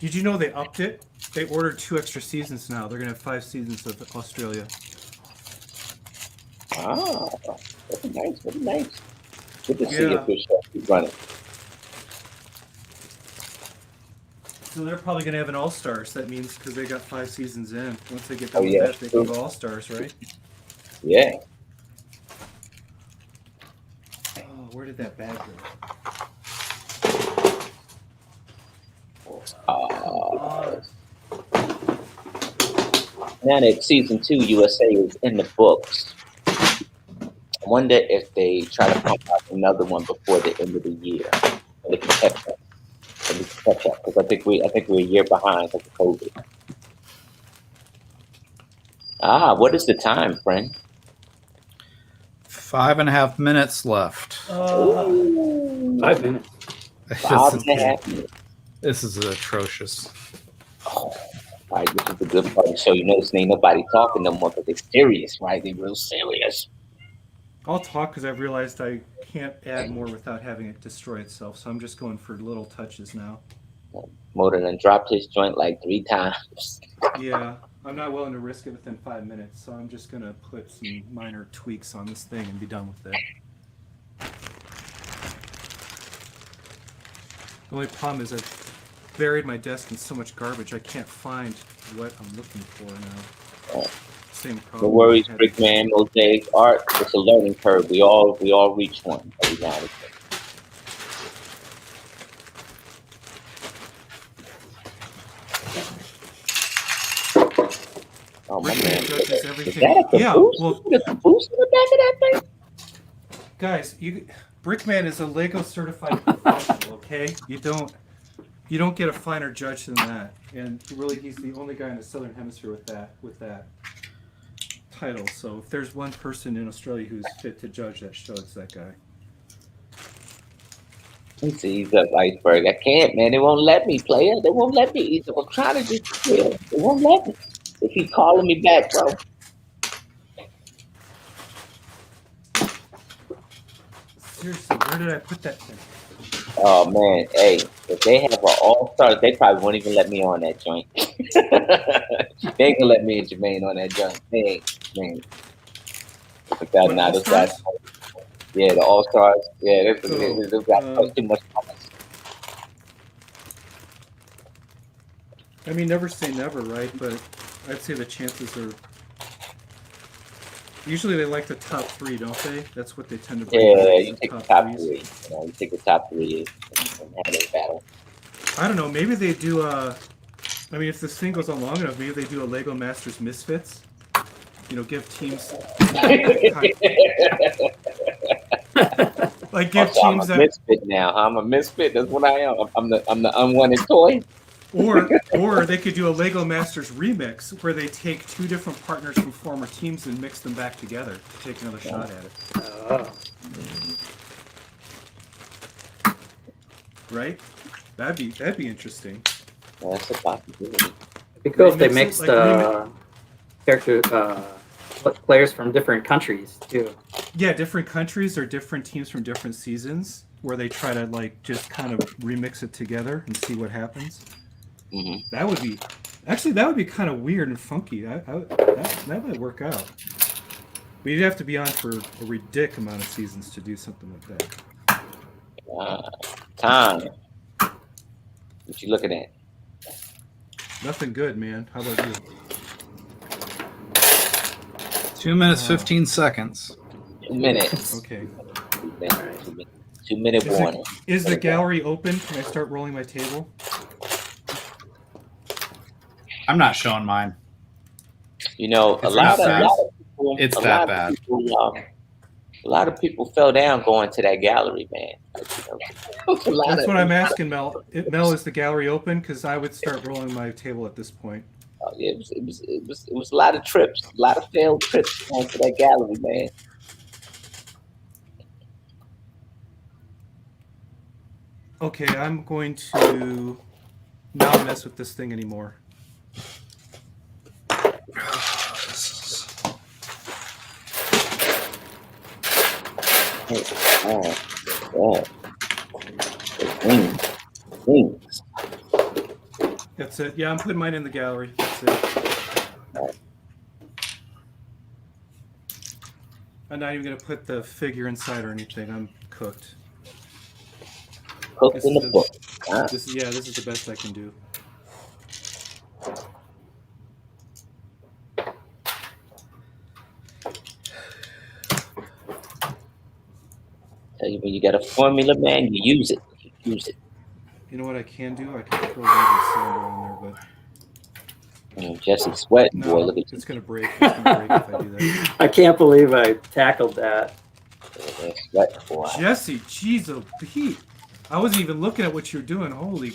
Did you know they upped it? They ordered 2 extra seasons now. They're gonna have 5 seasons of Australia. Ah, very nice. Good to see if this show keep running. So they're probably going to have an All-Stars. That means because they got 5 seasons in. Once they get done with that, they can go All-Stars, right? Yeah. Oh, where did that bag go? Now that season 2 USA is in the books, I wonder if they try to pump out another one before the end of the year. They can catch up. Because I think we're a year behind because of COVID. What is the time, friend? 5.5 minutes left. 5 minutes. 5.5 minutes. This is atrocious. Oh, all right, this is the good part of the show. You notice ain't nobody talking no more because they're serious, right? They're real serious. I'll talk because I've realized I can't add more without having it destroy itself, so I'm just going for little touches now. Motor done dropped his joint like 3 times. Yeah, I'm not willing to risk it within 5 minutes, so I'm just going to put some minor tweaks on this thing and be done with it. The only problem is I've buried my desk in so much garbage I can't find what I'm looking for now. Same problem. No worries, Brickman, Mosaic Art. It's a learning curve. We all reach one every now and then. Oh my man! Judges everything. Is that a caboose? Yeah, well, There's a caboose in the back of that thing. Guys, Brickman is a Lego certified professional. Okay, you don't You don't get a finer judge than that. And really, he's the only guy in the Southern Hemisphere with that title. So if there's one person in Australia who's fit to judge that show, it's that guy. He sees up iceberg. I can't, man. They won't let me, player. They won't let me. I'm trying to just chill. They won't let me. They keep calling me back, bro. Seriously, where did I put that thing? Oh man, hey, if they have an all-star, they probably won't even let me on that joint. They ain't gonna let me and Jermaine on that joint. They ain't, man. But that, nah, those guys, yeah, the all-stars, yeah, those guys too much. I mean, never say never, right? But I'd say the chances are. Usually they like the top 3, don't they? That's what they tend to bring. Yeah, you take the top 3. threes. You know, you take the top 3 and have a battle. I don't know. Maybe they do. I mean, if this thing goes on long enough, maybe they do a Lego Masters Misfits. You know, give teams. Like give Also, teams I'm a misfit now. I'm a misfit. That's what I am. I'm the unwanted toy. Or they could do a Lego Masters remix where they take 2 different partners from former teams and mix them back together to take another shot at it. Right? That'd be interesting. Yeah, that's a possibility. It'd be cool if they Remix it, mixed like players from different countries too. Yeah, different countries or different teams from different seasons where they try to like just kind of remix it together and see what happens. Mm-hmm. That would be kind of weird and funky. That might work out. But you'd have to be on for a ridiculous amount of seasons to do something like that. Time. What you looking at? Nothing good, man. How about you? 2 minutes, 15 seconds. 2 minutes. Okay. 2 minute warning. Is the gallery open? Can I start rolling my table? I'm not showing mine. You know, a lot of people. It's that bad. A lot of people fell down going to that gallery, man. That's what I'm asking, Mel. Mel, is the gallery open? Because I would start rolling my table at this point. It was a lot of trips, a lot of failed trips going to that gallery, man. Okay, I'm going to not mess with this thing anymore. Wings. That's it. Yeah, I'm putting mine in the gallery. That's it. I'm not even going to put the figure inside or anything. I'm cooked. Cooked in the book. This is the best I can do. Tell you when you got a formula, man, you use it. You use it. You know what I can do? I can throw a little cylinder on there, but Jesse's sweating, no, boy. Look at you. it's gonna break. It's gonna break if I do that. I can't believe I tackled that. Sweat, boy. Jesse, jeez, oh Pete, I wasn't even looking at what you're doing. Holy,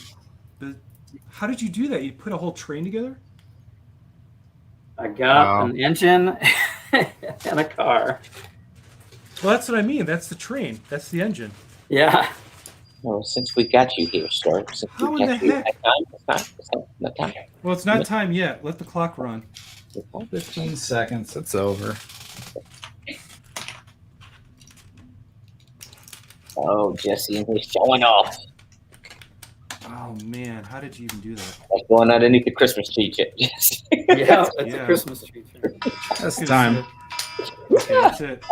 how did you do that? You put a whole train together? I got an engine and a car. Well, that's what I mean. That's the train. That's the engine. Yeah. Well, since we got you here, sir. Since How we in got the you, heck? It's not time. Well, it's not time yet. Let the clock run. 15 seconds. It's over. Oh, Jesse, and he's showing off. Oh man, how did you even do that? That's going underneath the Christmas tree, Jesse. Yeah, it's Yeah. a Christmas tree. That's time. Okay, that's it.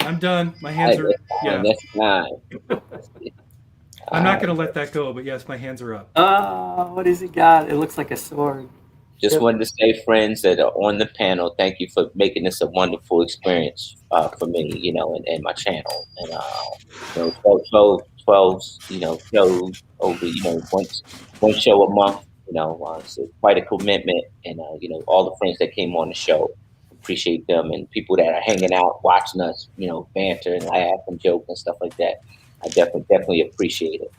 I'm done. My hands are. Yeah, That's time. I'm not gonna let that go. But yes, my hands are up. What has he got? It looks like a sword. Just wanted to say, friends that are on the panel, thank you for making this a wonderful experience for me, you know, and my channel. And, you know, 12 you know, shows over, you know, one show a month, you know, so quite a commitment. And, you know, all the friends that came on the show, appreciate them, and people that are hanging out, watching us, you know, banter and laugh and joke and stuff like that. I definitely appreciate it.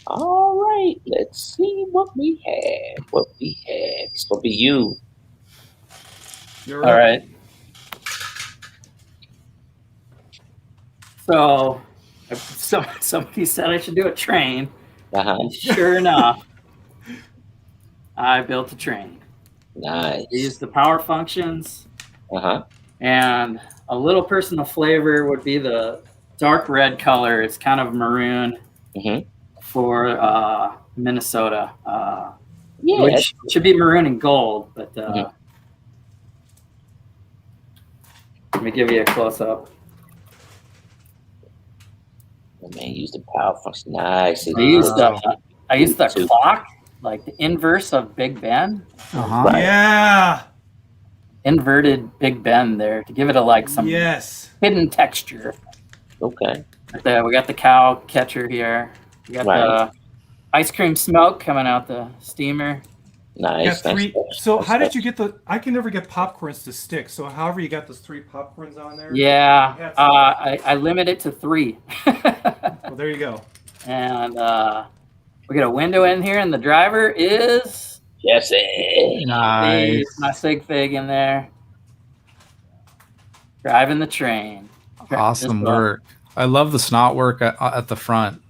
All right, let's see what we have. It's gonna be you. You're All up. right. So, somebody said I should do a train, Uh-huh. and sure enough, I built a train. I Nice. used the power functions, Uh-huh. and a little personal flavor would be the dark red color. It's kind of maroon Mm-hmm. for Minnesota, Yeah. which should be maroon and gold. But Mhm. let me give you a close up. Oh, man, use the power function. Nice. I used the Too. clock, like the inverse of Big Ben. Uh-huh. Right. Yeah. Inverted Big Ben there to give it a some Yes. hidden texture. Okay. We got the cow catcher here. We got Right. the ice cream smoke coming out the steamer. Nice. Got three. Nice. So how did you get the? I can never get popcorns to stick. So however you got those 3 popcorns on there. Yeah, I limit it to 3. Well, there you go. And we got a window in here, and the driver is Jesse. Nice. my sig fig in there, driving the train. Awesome This one. work. I love the snot work at the front.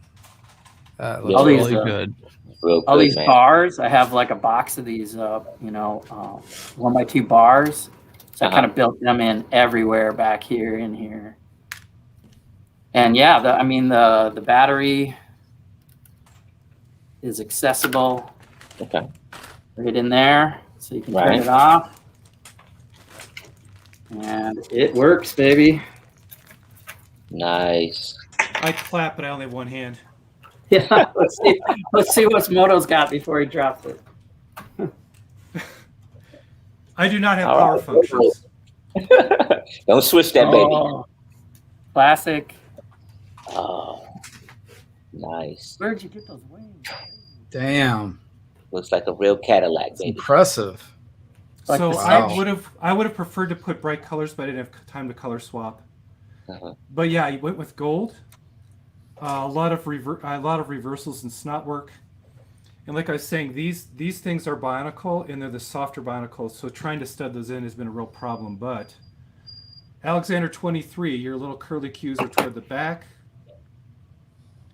It looks All these, really good. Real All good, these man. bars, I have like a box of these, 1x2 bars. So I kind of built them in everywhere back here, in here. And yeah, the battery is accessible Okay. right in there, so you can turn Right. it off. And it works, baby. Nice. I clap, but I only have one hand. Yeah, let's see what Moto's got before he drops it. I do not have All power right. functions. Don't switch that, baby. Oh, classic. Oh, nice. Where'd you get those wings? Damn. Looks like a real Cadillac, It's baby. impressive. Like So the I Switch. would have preferred to put bright colors, but I didn't have time to color swap. Uh-huh. But yeah, I went with gold. A lot of reversals and snot work. And like I was saying, these things are bionicle, and they're the softer bionicles. So trying to stud those in has been a real problem. But Alexander 23, your little curly cues are toward the back.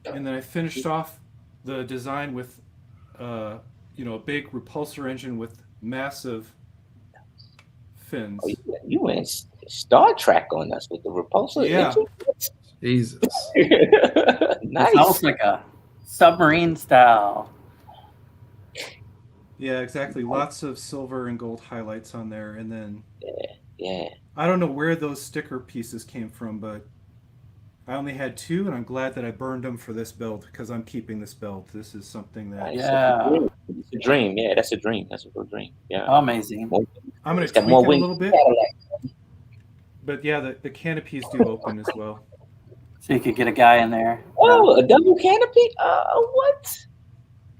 And then I finished off the design with, a big repulsor engine with massive fins. Oh, you went Star Trek on us with the repulsor Yeah. engine? Jesus. Nice. It's almost like a submarine style. Yeah, exactly. Lots of silver and gold highlights on there. And then Yeah. I don't know where those sticker pieces came from, but I only had 2, and I'm glad that I burned them for this build because I'm keeping this build. This is something that Yeah. It's a dream. Yeah, that's a dream. That's a real dream. Yeah. Amazing. I'm going It's to got tweak more it a wings little than bit. Cadillac. But yeah, the canopies do open as well. So you could get a guy in there. Oh, a double canopy? What?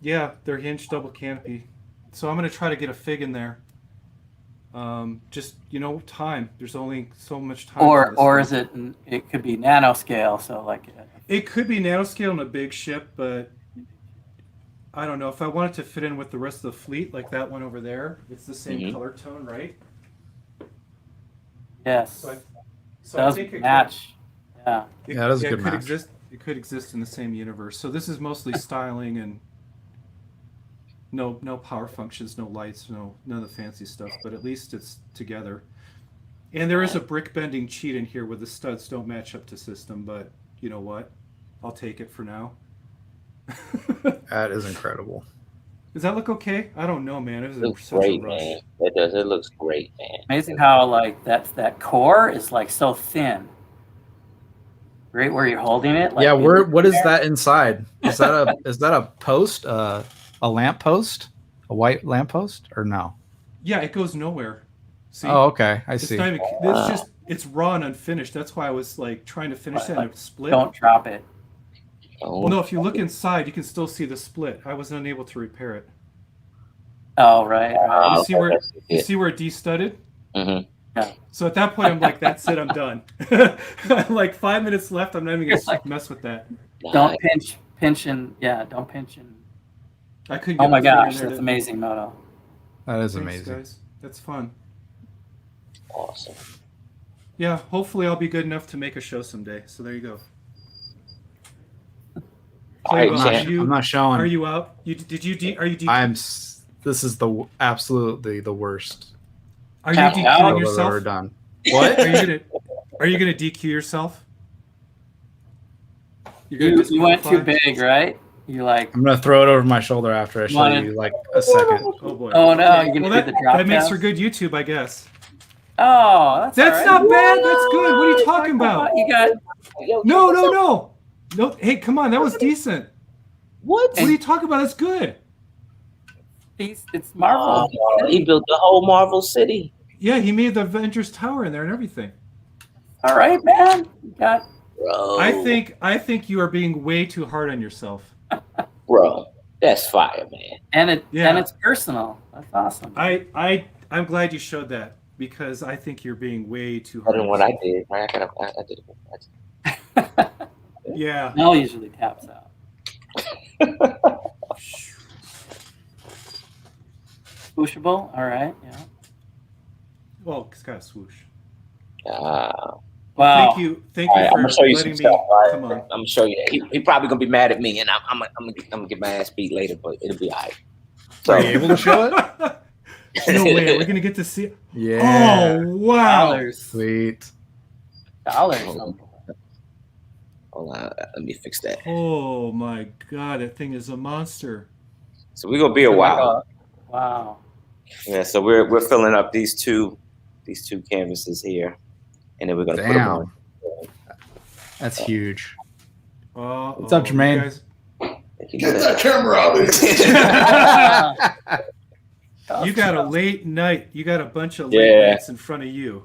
Yeah, they're hinged double canopy. So I'm going to try to get a fig in there. Just time. There's only so much time. for Or this is thing. it could be nanoscale, so like It could be nanoscale on a big ship, but I don't know if I want it to fit in with the rest of the fleet, like that one over there. It's the same Mhm. color tone, right? yes. So I Does think it match. Yeah. It, Yeah, that is a it good could match. exist. It could exist in the same universe. So this is mostly styling and no power functions, no lights, none of the fancy stuff. But at least it's together. And there is a brick bending cheat in here where the studs don't match up to system. But you know what? I'll take it for now. That is incredible. Does that look okay? I don't know, man. It was It looks such a great, rush. man. It does. It looks great, man. Amazing how like that core is like so thin. Right where you're holding it. Like Yeah, what is that inside? Is that a post? A lamp post? A white lamp post? Or no? Yeah, it goes nowhere. See? Oh, okay. I It's see. not even, it's raw and unfinished. That's why I was like trying to finish it and it split. Don't drop it. Oh, Well, no, if you look inside, you can still see the split. I was unable to repair it. Oh right. right. You see where that's you it. see where it de-studded? Mhm. So at that point, I'm like, that's it. I'm done. Like 5 minutes left. I'm not even gonna mess with that. Don't Nice. pinching. Yeah, don't pinch and. I couldn't. Oh Get my finger in gosh, there that's to- amazing, Moto. That is Thanks, amazing. guys. That's fun. Awesome. Yeah, hopefully I'll be good enough to make a show someday. So there you go. All right, Well, Champ. I'm not showing. Are you out? Are you This is absolutely the worst are you Tap DQing out? show I've ever yourself? done. What? Are you gonna DQ yourself? You're gonna You went too disqualify? big, right? You're like, I'm gonna throw it over my shoulder after I show Wanted- you like a second. Oh boy. oh no, you're gonna Well, do that, the drop that makes test? for good YouTube, I guess. Oh, that's That's all right. not bad. That's good. What are you talking about? You got No. No. Hey, come on. That was decent. What? What are you talking about? That's good. these. It's Marvel. He built the whole Marvel City. Yeah, he made the Avengers Tower in there and everything. All right, man. You got. Bro. I think you are being way too hard on yourself. Bro, that's fire, man. And Yeah. it's personal. That's awesome. I'm glad you showed that because I think you're being way too hard. Better than what I did, right? I did it. Yeah. Mel usually taps out. Swooshable. All right. Yeah. Well, it's got a swoosh. Wow. Thank you All right, for I'm gonna show you some letting me. stuff. All right? Come on. I'm gonna show you. He probably gonna be mad at me, and I'm gonna get my ass beat later, but it'll be all right. So, Are you able to show it? No way. We're gonna get to see. Yeah. Oh wow. Dollars. Sweet. Dollars. hold on, let me fix that. Oh my god, that thing is a monster. So we're gonna be a while. Wow. Yeah. So we're filling up these two canvases here, and then we're gonna put them on. That's huge. What's What's up, Jermaine? Get that camera out of here. You got a late night. You got a bunch of late Yeah. nights in front of you.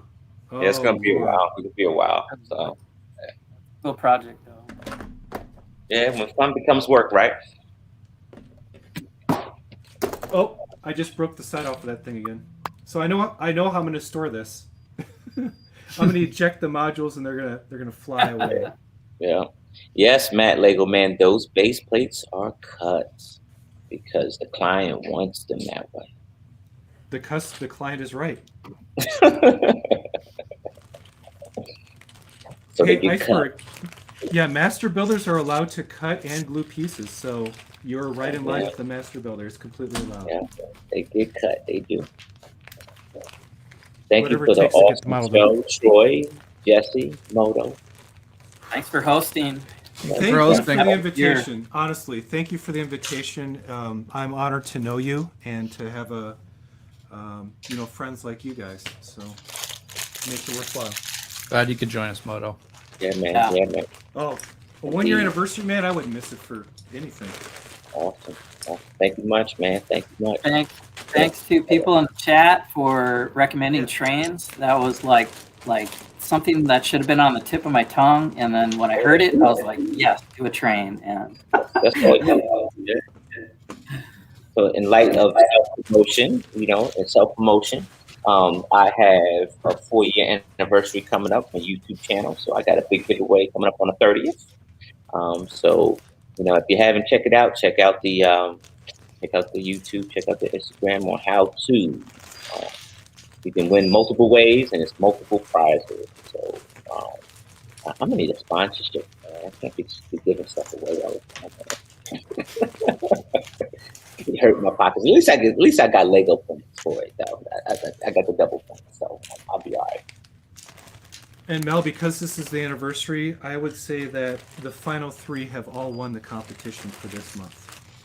Oh, Yeah, it's gonna be a boy. while. It'll be a while. So Cool project though. yeah, when fun becomes work, right? Oh, I just broke the side off of that thing again. So I know how I'm gonna store this. I'm gonna eject the modules and they're gonna fly away. Yeah. Yes, Matt Lego Man, those base plates are cut because the client wants them that way. The client is right. So they Hey, get cut. Iceberg. Yeah, master builders are allowed to cut and glue pieces, so you're right in line with the master builder. It's completely allowed. Yeah, they get cut. They do. Thank Whatever you it for the takes to get the awesome model show, Troy, Jesse, Moto. Thanks for hosting. Thank you hosting. for the invitation. Honestly, thank you for the invitation. I'm honored to know you and to have friends like you guys. So it makes it worthwhile. Glad you could join us, Moto. Yeah, man. Yeah. Yeah, man. Oh, a 1 year anniversary, man! I wouldn't miss it for anything. Awesome. Thank you much, man. Thank you much. Thanks to people in the chat for recommending trains. That was like something that should have been on the tip of my tongue, and then when I heard it, I was like, yes, do a train. And That's all. Yeah. So, in light of self-promotion, and self-promotion, I have a 4-year anniversary coming up on YouTube channel. So I got a big giveaway coming up on the 30th. So, if you haven't checked it out, check out the YouTube, check out the Instagram on how to. You can win multiple ways, and it's multiple prizes. So I'm gonna need a sponsorship. I can't be giving stuff away all the time. It hurt my pockets. At least I got Lego points for it, though. I got the double points, so I'll be all right. And Mel, because this is the anniversary, I would say that the final 3 have all won the competition for this month.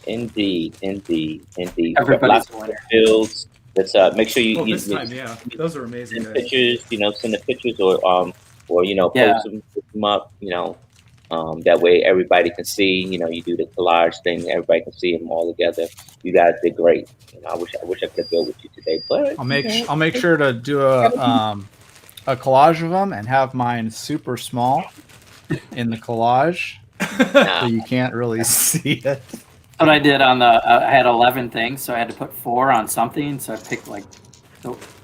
Indeed. everybody's a winner. Builds. Let's make sure you. This time, yeah, those are amazing. Send Guys. pictures. Send the pictures or Yeah. post them up. That way everybody can see. You do the collage thing. Everybody can see them all together. You guys did great. I wish I could build with you today, but I'll make sure to do a collage of them and have mine super small in the collage, so you can't really see it. What I did on I had 11 things, so I had to put 4 on something. So I picked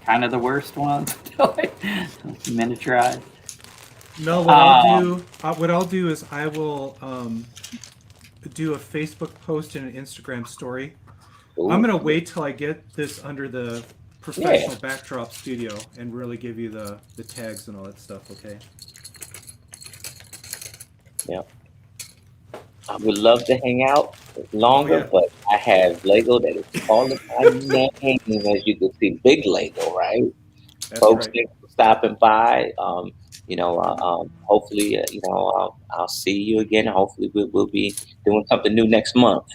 kind of the worst one, miniaturized. No, what I'll do is I will do a Facebook post and an Instagram story. Ooh. I'm gonna wait till I get this under the professional backdrop studio and really give you the tags and all that stuff. Okay. Yeah. I would love to hang out longer, but I have Lego that is calling my name, as you can see, big Lego, right? That's Folks, right. thanks for stopping by. Hopefully, I'll see you again. Hopefully, we'll be doing something new next month.